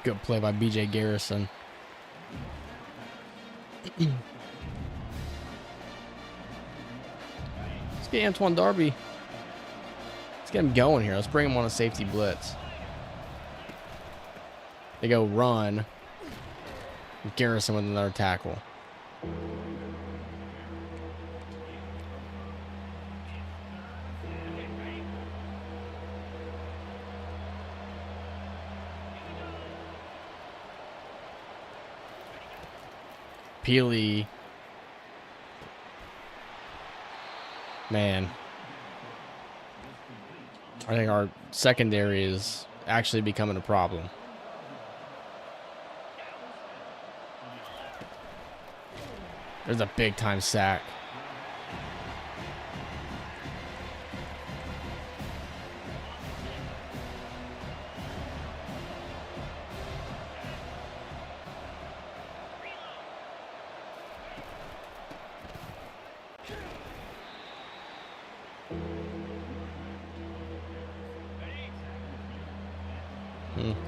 Good play by BJ Garrison. Let's get Antoine Darby. Let's get him going here. Let's bring him on a safety blitz. They go run. Garrison with another tackle. Peely. Man. I think our secondary is actually becoming a problem. There's a big time sack.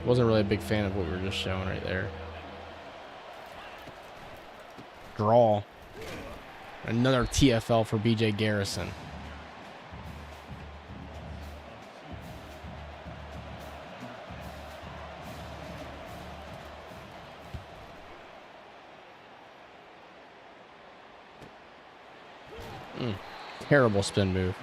Wasn't really a big fan of what we were just showing right there. Draw. Another TFL for BJ Garrison. Terrible spin move.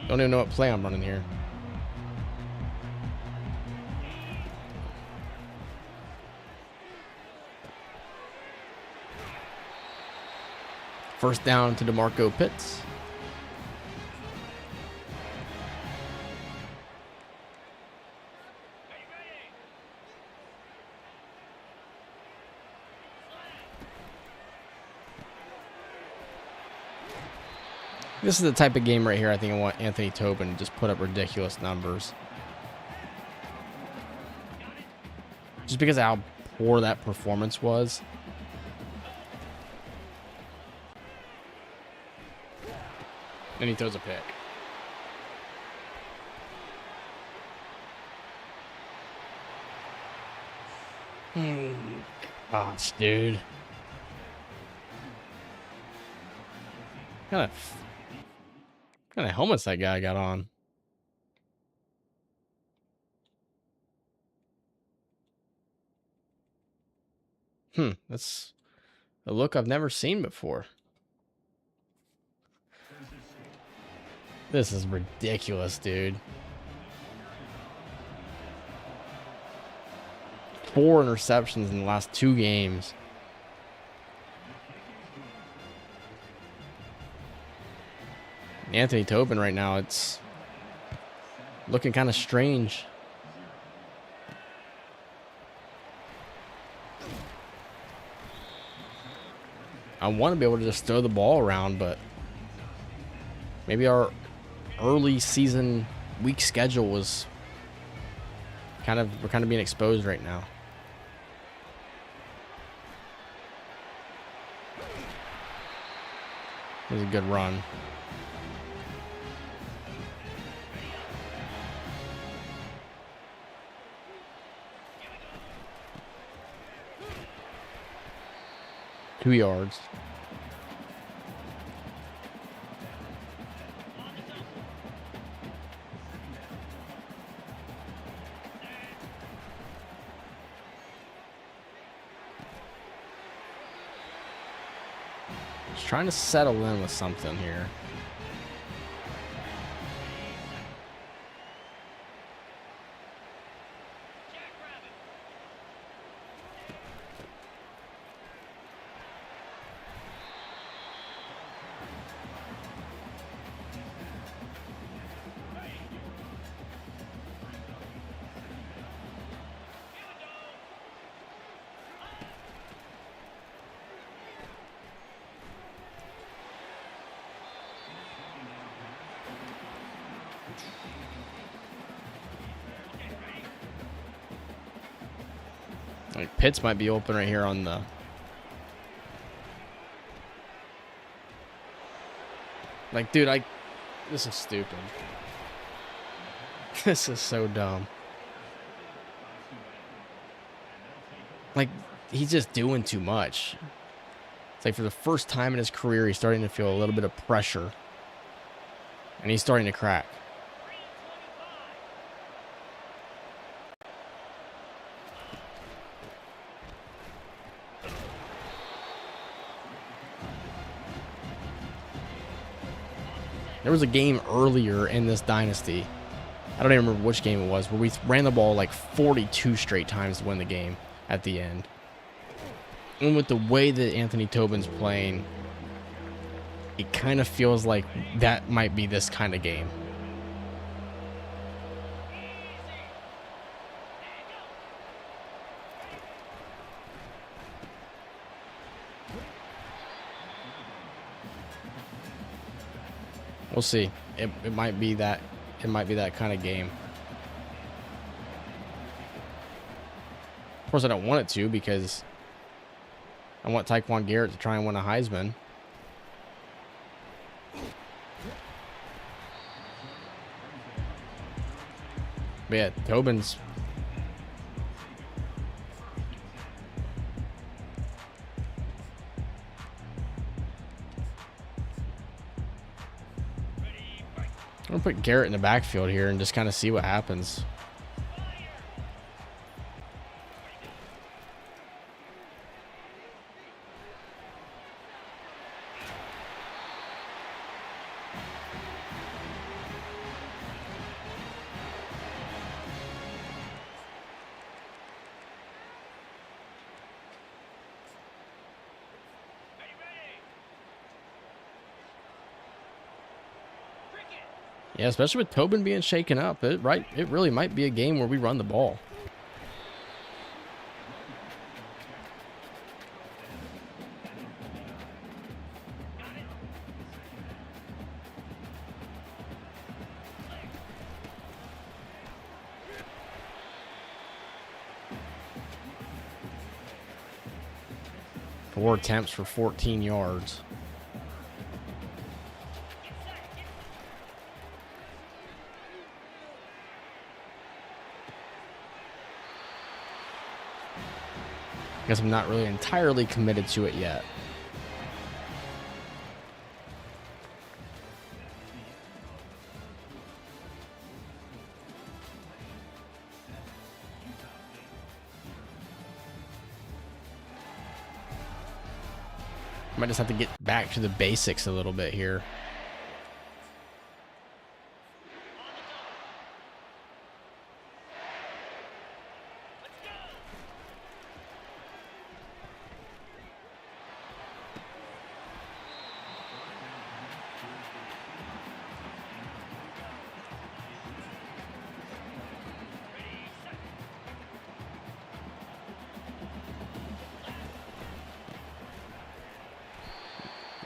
Don't even know what play I'm running here. First down to DeMarco Pitts. This is the type of game right here I think I want Anthony Tobin to just put up ridiculous numbers. Just because of how poor that performance was. And he throws a pick. Gosh, dude. Kind of helmets that guy got on. That's a look I've never seen before. This is ridiculous, dude. 4 interceptions in the last 2 games. Anthony Tobin right now, it's looking kind of strange. I want to be able to just throw the ball around, but maybe our early season week schedule was we're kind of being exposed right now. It was a good run. Two yards. Just trying to settle in with something here. Like Pitts might be open right here on the. Like, dude, this is stupid. This is so dumb. Like, he's just doing too much. It's like for the first time in his career, he's starting to feel a little bit of pressure. And he's starting to crack. There was a game earlier in this dynasty, I don't even remember which game it was, where we ran the ball like 42 straight times to win the game at the end. And with the way that Anthony Tobin's playing, it kind of feels like that might be this kind of game. We'll see. It might be that. It might be that kind of game. Of course, I don't want it to because I want Tyquan Garrett to try and win a Heisman. But yeah, Tobin's. I'm going to put Garrett in the backfield here and just kind of see what happens. Yeah, especially with Tobin being shaken up, it really might be a game where we run the ball. 4 attempts for 14 yards. Guess I'm not really entirely committed to it yet. Might just have to get back to the basics a little bit here.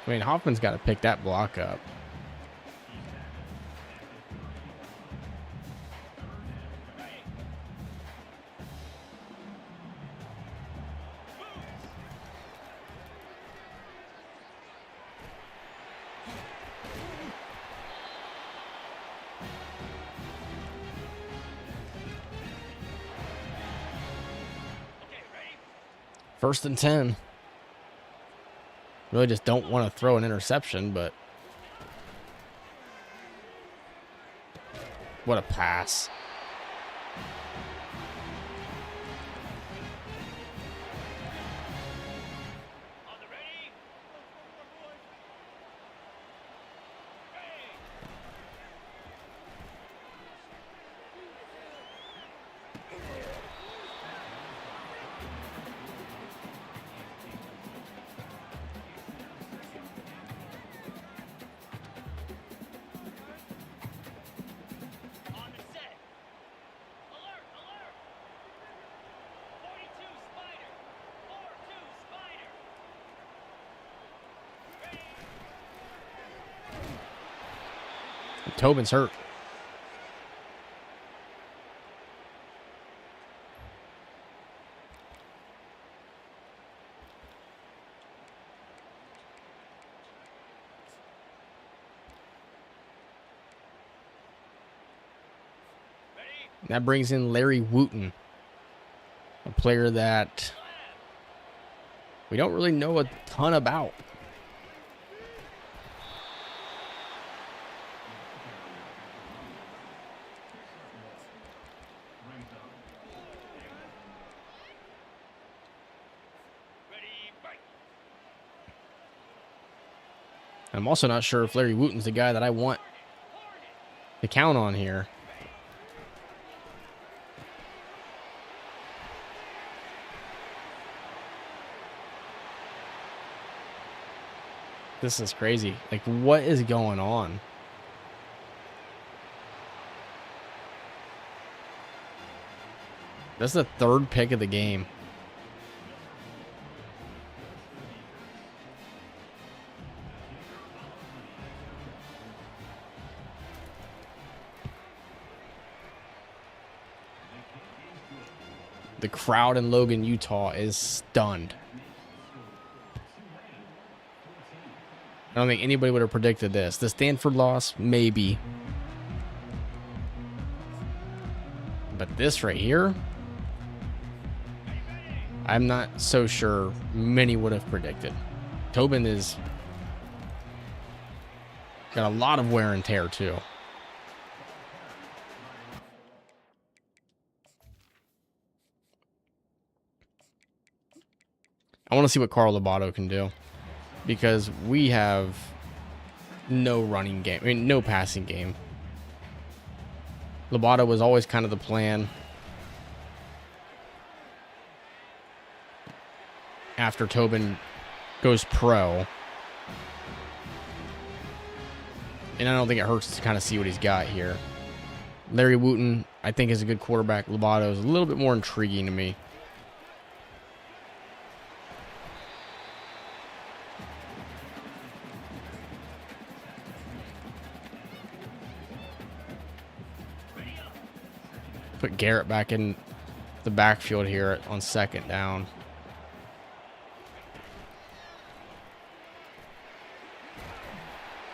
I mean, Hoffman's got to pick that block up. First and 10. Really just don't want to throw an interception, but what a pass. Tobin's hurt. That brings in Larry Wooten, a player that we don't really know a ton about. I'm also not sure if Larry Wooten's the guy that I want to count on here. This is crazy. Like, what is going on? That's the third pick of the game. The crowd in Logan, Utah is stunned. I don't think anybody would have predicted this. The Stanford loss, maybe. But this right here, I'm not so sure many would have predicted. Tobin is got a lot of wear and tear too. I want to see what Carl Lobato can do, because we have no running game. I mean, no passing game. Lobato was always kind of the plan after Tobin goes pro. And I don't think it hurts to kind of see what he's got here. Larry Wooten, I think, is a good quarterback. Lobato is a little bit more intriguing to me. Put Garrett back in the backfield here on second down.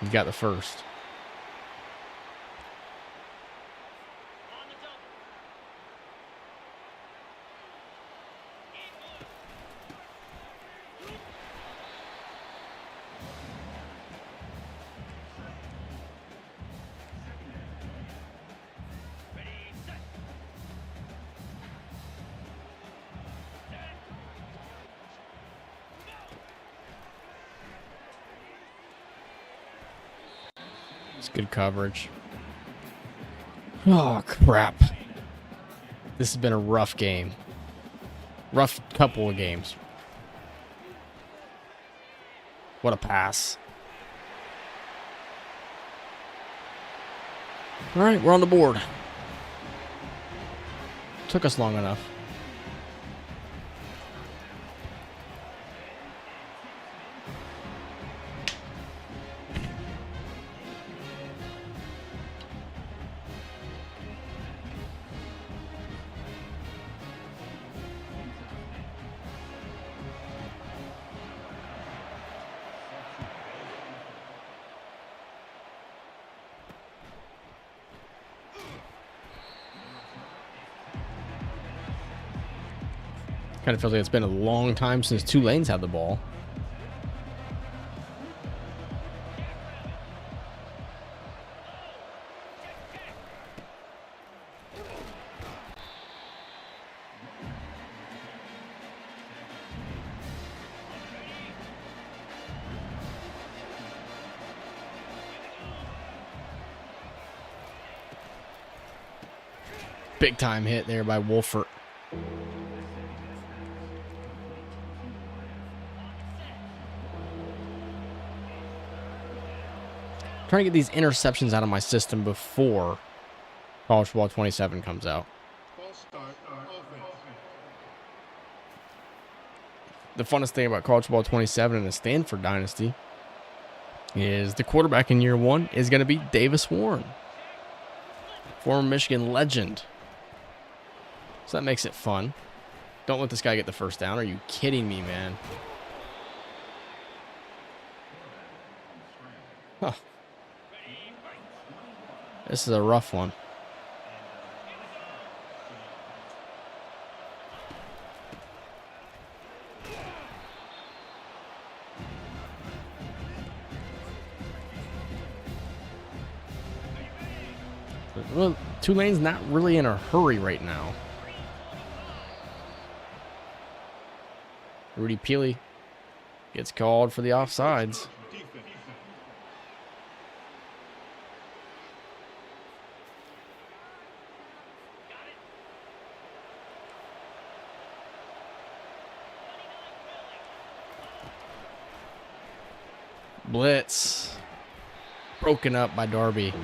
You got the first. It's good coverage. Oh, crap. This has been a rough game. Rough couple of games. What a pass. All right, we're on the board. Took us long enough. Kind of feels like it's been a long time since Tulane's had the ball. Big time hit there by Wolfert. Trying to get these interceptions out of my system before College Football 27 comes out. The funnest thing about College Football 27 and the Stanford Dynasty is the quarterback in year one is going to be Davis Warren, former Michigan legend. So that makes it fun. Don't let this guy get the first down. Are you kidding me, man? Huh. This is a rough one. Well, Tulane's not really in a hurry right now. Rudy Peely gets called for the offsides. Blitz. Broken up by Darby.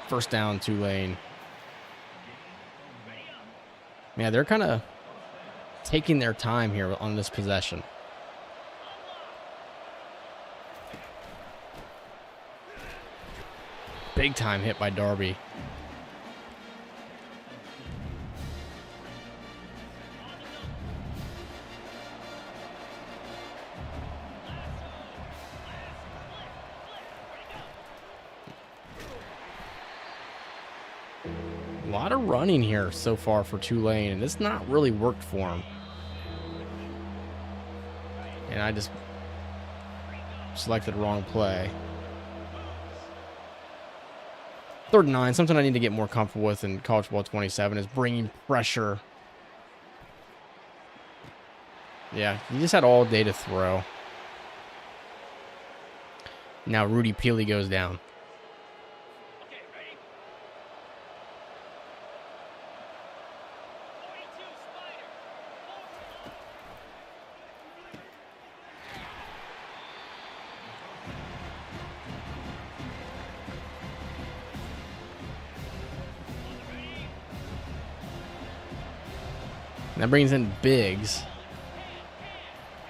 First down, Tulane. Yeah, they're kind of taking their time here on this possession. Big time hit by Darby. A lot of running here so far for Tulane, and it's not really worked for him. And I just selected the wrong play. 3rd and 9, something I need to get more comfortable with in College Football 27 is bringing pressure. Yeah, you just had all day to throw. Now Rudy Peely goes down. That brings in Beibs.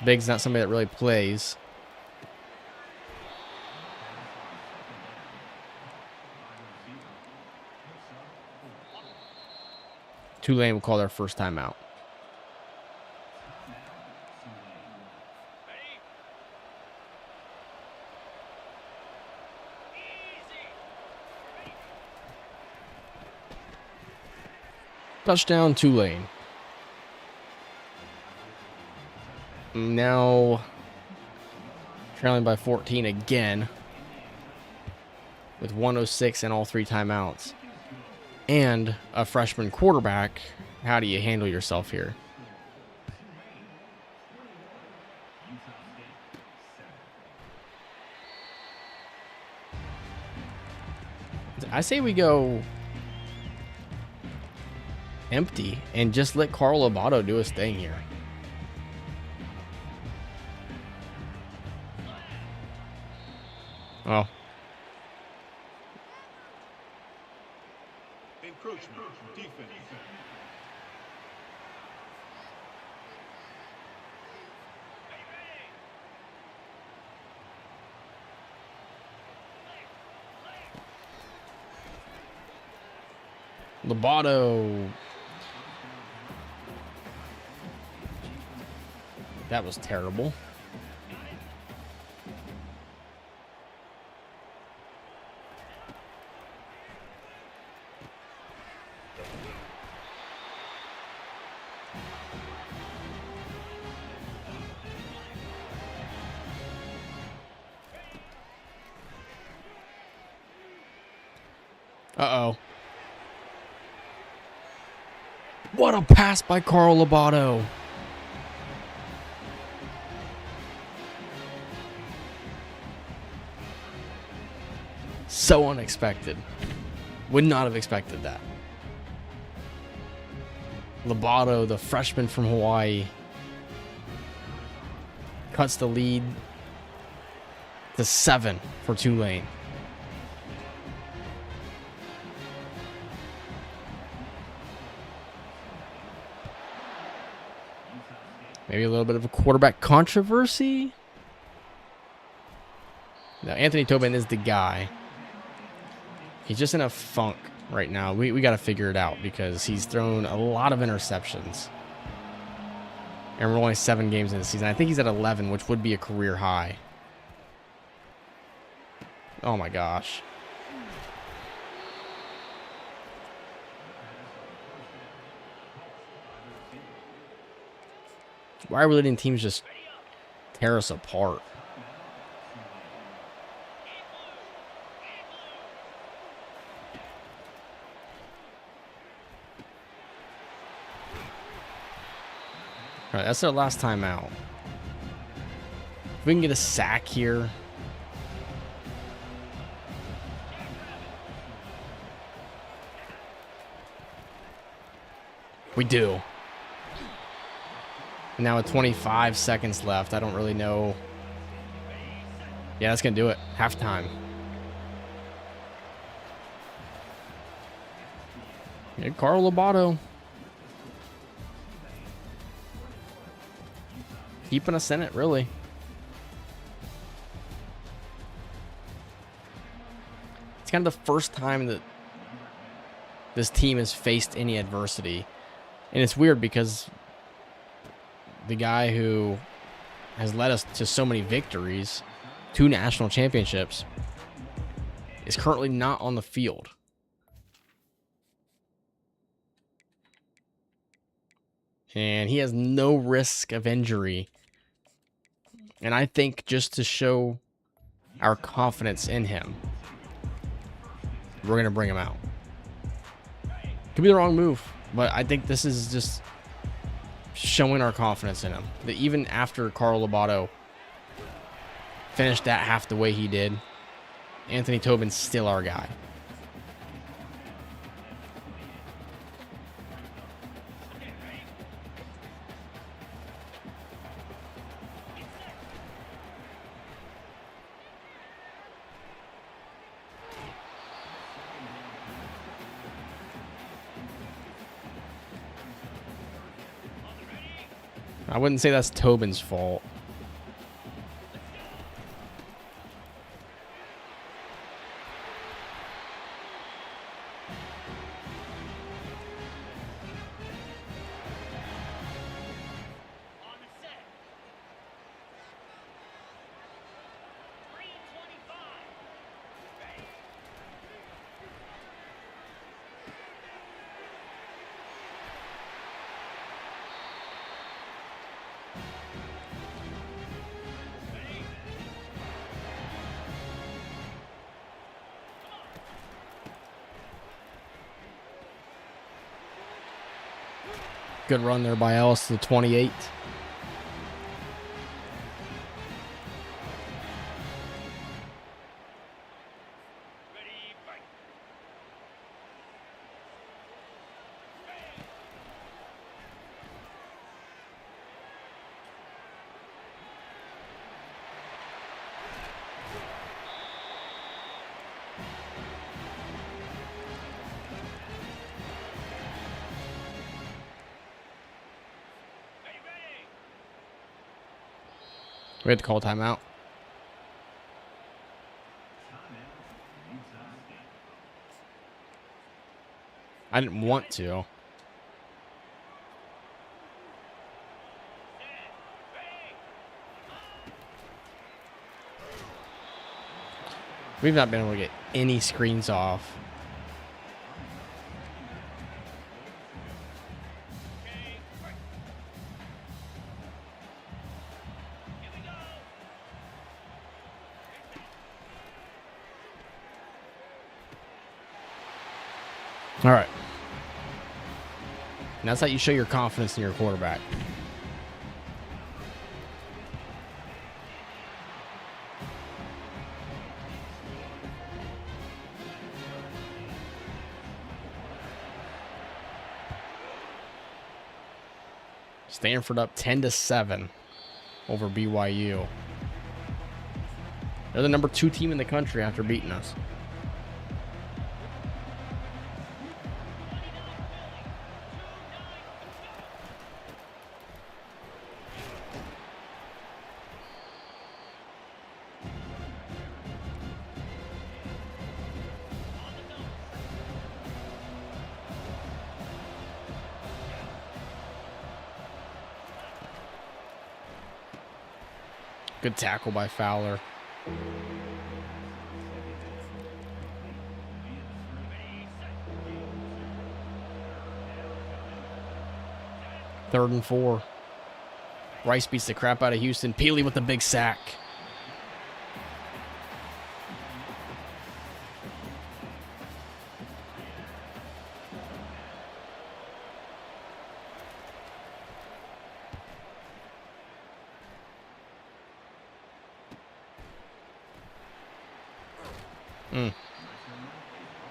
Beibs not somebody that really plays. Tulane will call their first timeout. Touchdown, Tulane. Now trailing by 14 again with 1:06 and all 3 timeouts. And a freshman quarterback. How do you handle yourself here? I say we go empty and just let Carl Lobato do his thing here. Oh. Encroachment. Defense. Lobato. That was terrible. Uh-oh. What a pass by Carl Lobato. So unexpected. Would not have expected that. Lobato, the freshman from Hawaii, cuts the lead to 7 for Tulane. Maybe a little bit of a quarterback controversy. Now, Anthony Tobin is the guy. He's just in a funk right now. We got to figure it out because he's thrown a lot of interceptions. And we're only 7 games in the season. I think he's at 11, which would be a career high. Oh my gosh. Why are we letting teams just tear us apart? All right, that's our last time out. If we can get a sack here. We do. Now with 25 seconds left, I don't really know. Yeah, that's going to do it. Halftime. Yeah, Carl Lobato. Keeping us in it, really. It's kind of the first time that this team has faced any adversity. And it's weird because the guy who has led us to so many victories, 2 national championships, is currently not on the field. And he has no risk of injury. And I think just to show our confidence in him, we're going to bring him out. Could be the wrong move, but I think this is just showing our confidence in him. That even after Carl Lobato finished that half the way he did, Anthony Tobin's still our guy. I wouldn't say that's Tobin's fault. Good run there by Ellis to the 28. We had to call timeout. I didn't want to. We've not been able to get any screens off. All right. And that's how you show your confidence in your quarterback. Stanford up 10-7 over BYU. They're the number 2 team in the country after beating us. Good tackle by Fowler. Third and 4. Rice beats the crap out of Houston. Peely with the big sack.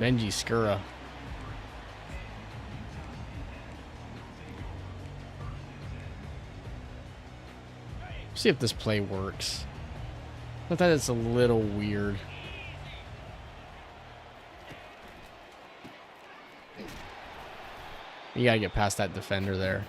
Benji Skura. See if this play works. I thought it's a little weird. You gotta get past that defender there.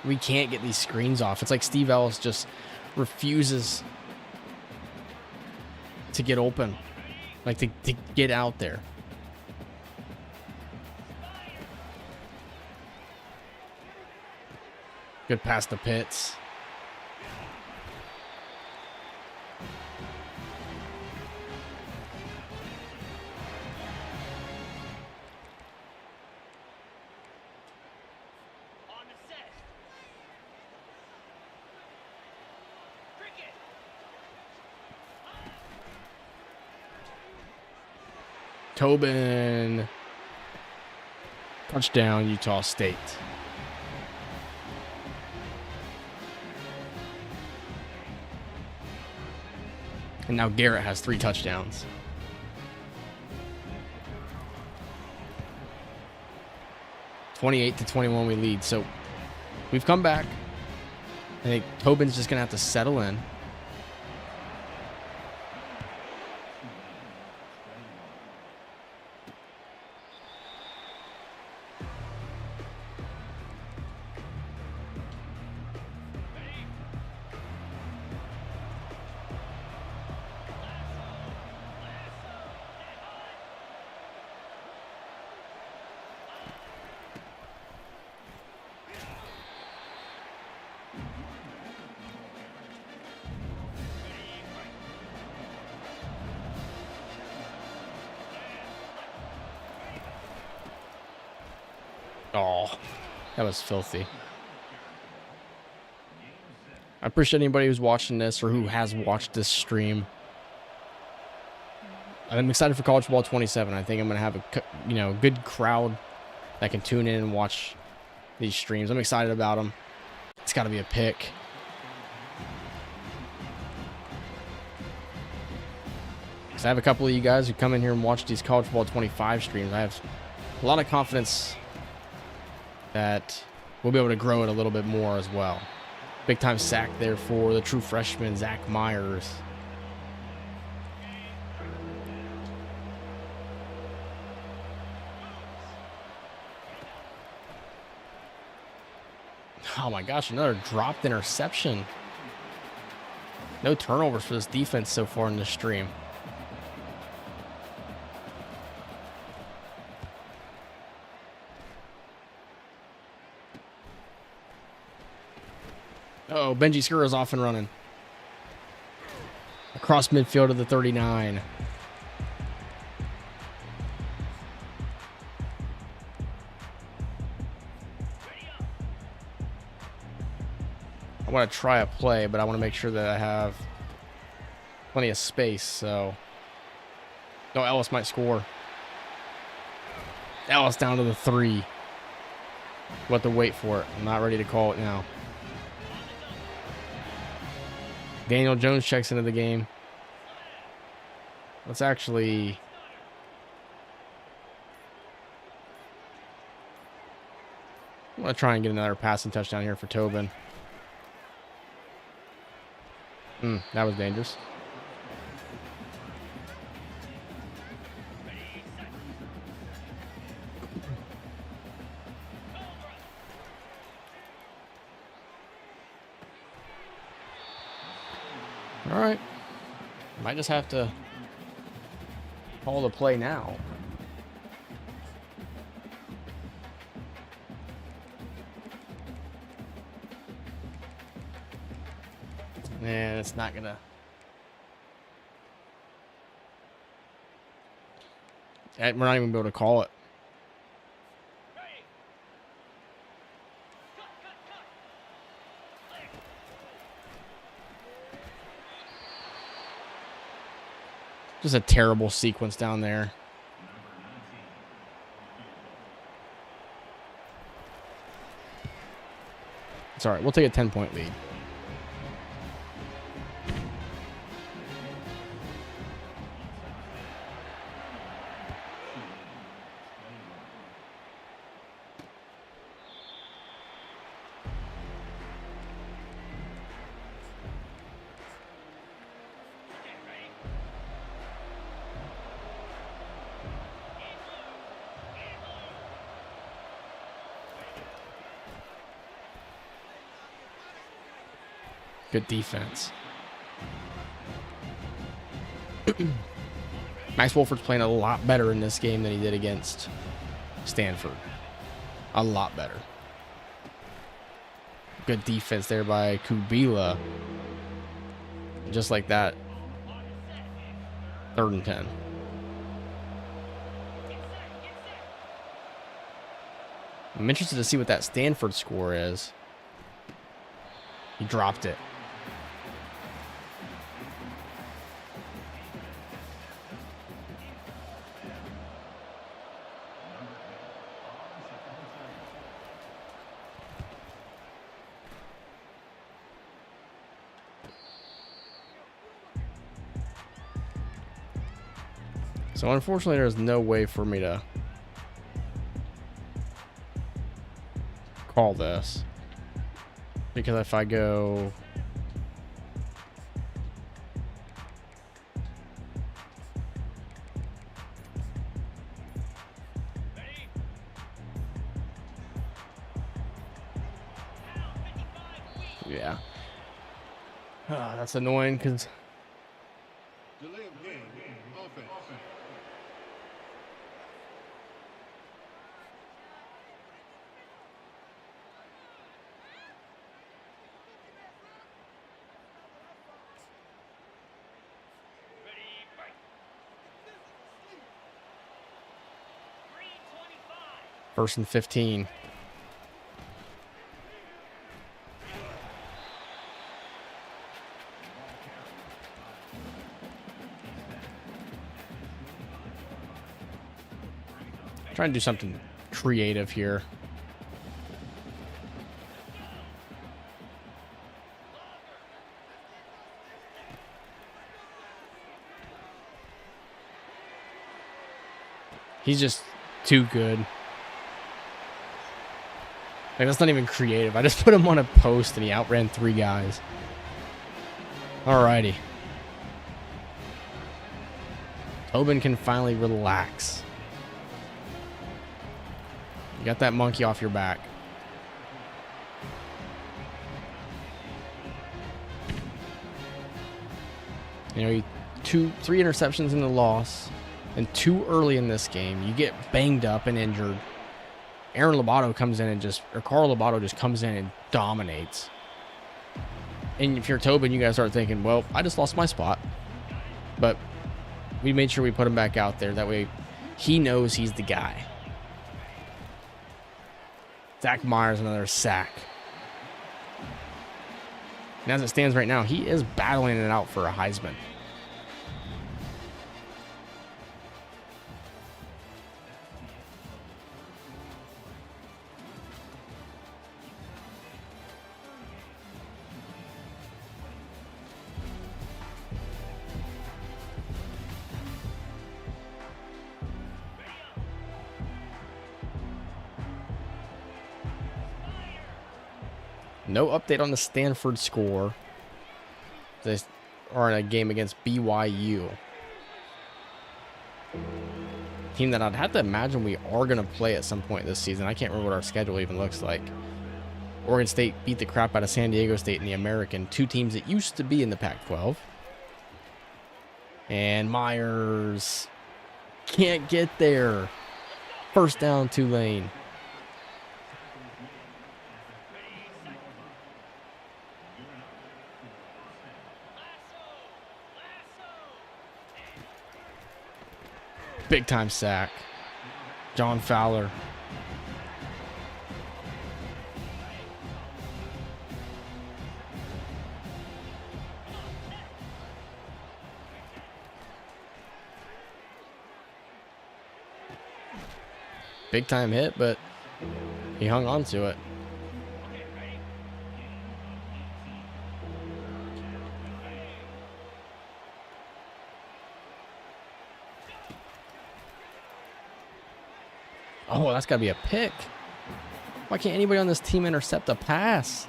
We can't get these screens off. It's like Steve Ellis just refuses to get open. Like to get out there. Good pass to Pitts. Tobin. Touchdown, Utah State. And now Garrett has 3 touchdowns. (28-21) we lead. So we've come back. I think Tobin's just going to have to settle in. Oh, that was filthy. I appreciate anybody who's watching this or who has watched this stream. I'm excited for College Football 27. I think I'm going to have a good crowd that can tune in and watch these streams. I'm excited about them. It's got to be a pick. Because I have a couple of you guys who come in here and watch these College Football 25 streams. I have a lot of confidence that we'll be able to grow it a little bit more as well. Big time sack there for the true freshman, Zach Myers. Oh my gosh, another dropped interception. No turnovers for this defense so far in this stream. Uh-oh, Benji Skura's off and running. Across midfield to the 39. I want to try a play, but I want to make sure that I have plenty of space, so... No, Ellis might score. Ellis down to the 3. We'll have to wait for it. I'm not ready to call it now. Daniel Jones checks into the game. Let's actually... I want to try and get another passing touchdown here for Tobin. That was dangerous. All right. Might just have to call the play now. And it's not gonna. We're not even able to call it. Just a terrible sequence down there. It's all right. We'll take a 10-point lead. Good defense. Max Wolford's playing a lot better in this game than he did against Stanford. A lot better. Good defense there by Kubila. Just like that. 3rd and 10. I'm interested to see what that Stanford score is. He dropped it. So unfortunately, there's no way for me to call this. Because if I go... Yeah. That's annoying because... Delay of game. Offense. First and 15. Trying to do something creative here. He's just too good. Like, that's not even creative. I just put him on a post and he outran 3 guys. Alrighty. Tobin can finally relax. You got that monkey off your back. You know, 3 interceptions in the loss. And too early in this game, you get banged up and injured. Aaron Lobato comes in and Carl Lobato just comes in and dominates. And if you're Tobin, you guys start thinking, well, I just lost my spot. But we made sure we put him back out there. That way he knows he's the guy. Zach Myers, another sack. And as it stands right now, he is battling it out for a Heisman. No update on the Stanford score. They are in a game against BYU. Team that I'd have to imagine we are going to play at some point this season. I can't remember what our schedule even looks like. Oregon State beat the crap out of San Diego State in the American. 2 teams that used to be in the Pac-12. And Myers can't get there. First down, Tulane. Big time sack. John Fowler. Big time hit, but he hung on to it. Oh, that's got to be a pick. Why can't anybody on this team intercept a pass?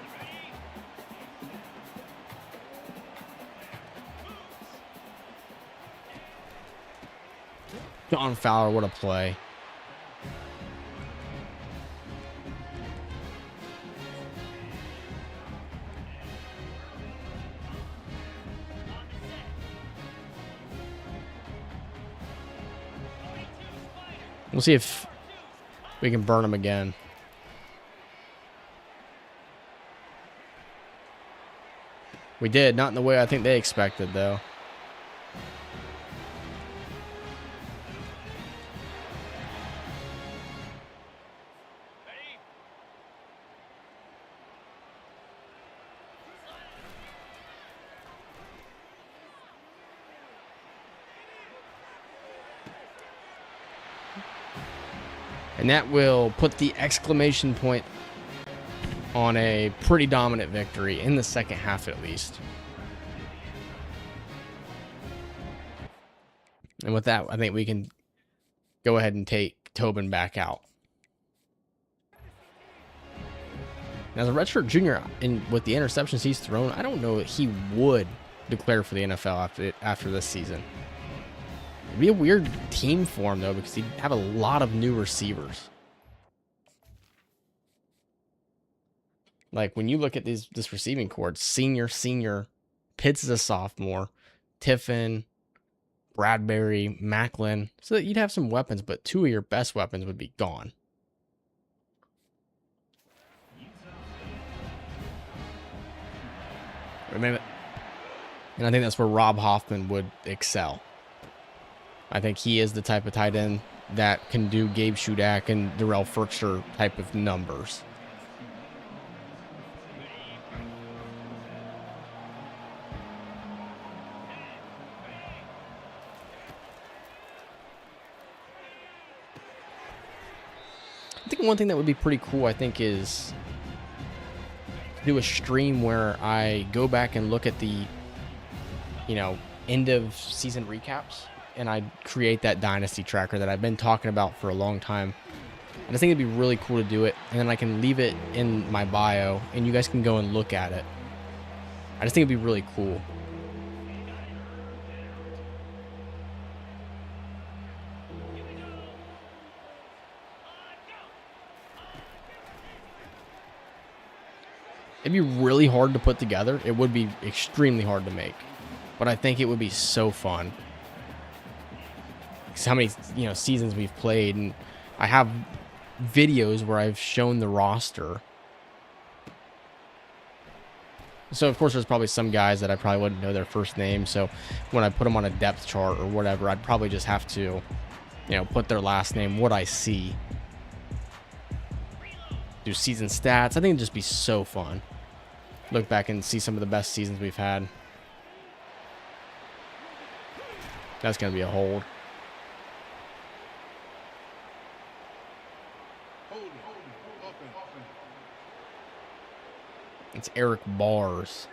John Fowler, what a play. We'll see if we can burn him again. We did, not in the way I think they expected, though. And that will put the exclamation point on a pretty dominant victory in the second half, at least. And with that, I think we can go ahead and take Tobin back out. Now, as a redshirt junior, with the interceptions he's thrown, I don't know that he would declare for the NFL after this season. It'd be a weird team for him, though, because he'd have a lot of new receivers. Like, when you look at this receiving corps, senior, Pitts is a sophomore, Tiffin, Bradbury, Macklin. So that you'd have some weapons, but 2 of your best weapons would be gone. Remember, and I think that's where Rob Hoffman would excel. I think he is the type of tight end that can do Gabe Shudak and Darrell Ferkster type of numbers. I think one thing that would be pretty cool, I think, is do a stream where I go back and look at the, end of season recaps, and I create that dynasty tracker that I've been talking about for a long time. And I think it'd be really cool to do it, and then I can leave it in my bio, and you guys can go and look at it. I just think it'd be really cool. It'd be really hard to put together. It would be extremely hard to make, but I think it would be so fun. Because how many seasons we've played, and I have videos where I've shown the roster. So of course there's probably some guys that I probably wouldn't know their first name. So when I put them on a depth chart or whatever, I'd probably just have to, put their last name, what I see. Do season stats. I think it'd just be so fun. Look back and see some of the best seasons we've had. That's going to be a hold. It's Eric Bars.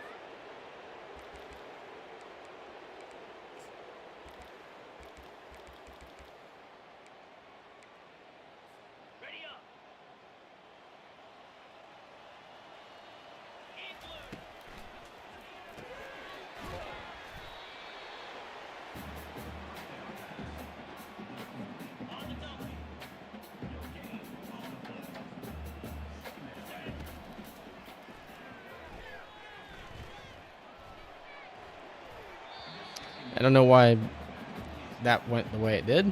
I don't know why that went the way it did.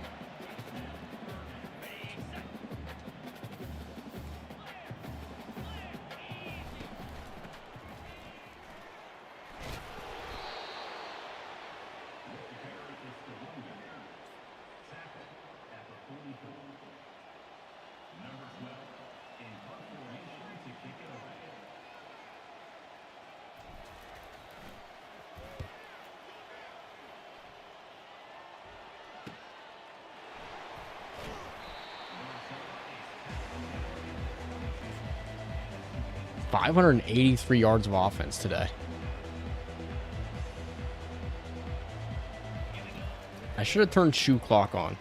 .583 yards of offense today. I should have turned shoe clock on.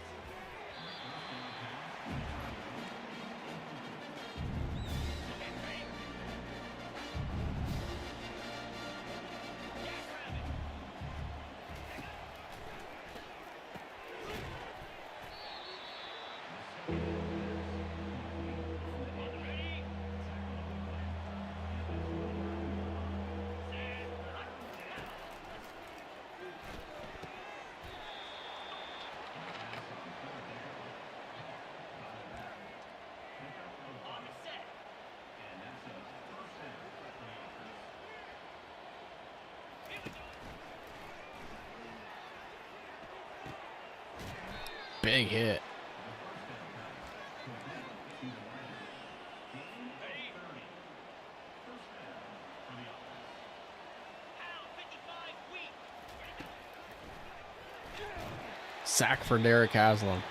Big hit. Sack for Derek Haslam.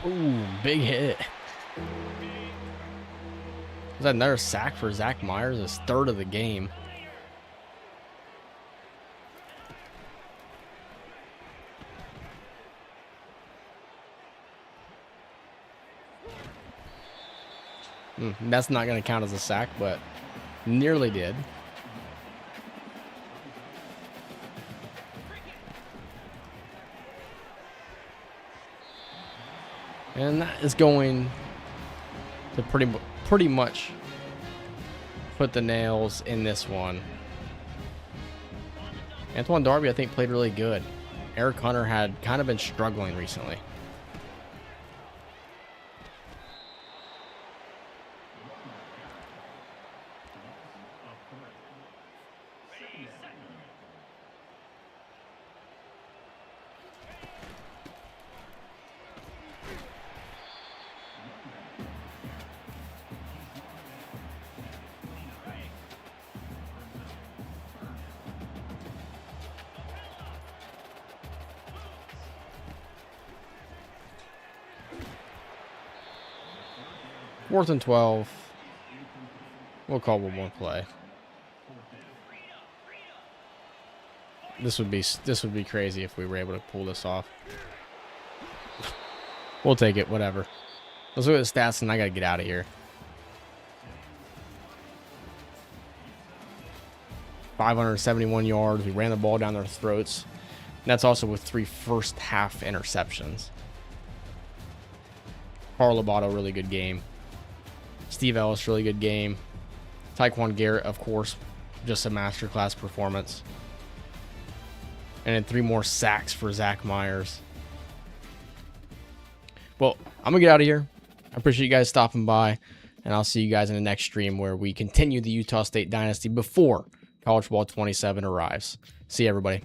Ooh, big hit. Was that another sack for Zach Myers? His third of the game. That's not going to count as a sack, but nearly did. And that is going to pretty much put the nails in this one. Antoine Darby, I think, played really good. Eric Hunter had kind of been struggling recently. Fourth and 12. We'll call one more play. This would be crazy if we were able to pull this off. We'll take it, whatever. Let's look at the stats and I gotta get out of here. 571 yards. We ran the ball down their throats. And that's also with 3 first half interceptions. Carl Lobato, really good game. Steve Ellis, really good game. Tyquan Garrett, of course, just a masterclass performance. And then 3 more sacks for Zach Myers. Well, I'm going to get out of here. I appreciate you guys stopping by. And I'll see you guys in the next stream where we continue the Utah State Dynasty before College Ball 27 arrives. See you, everybody.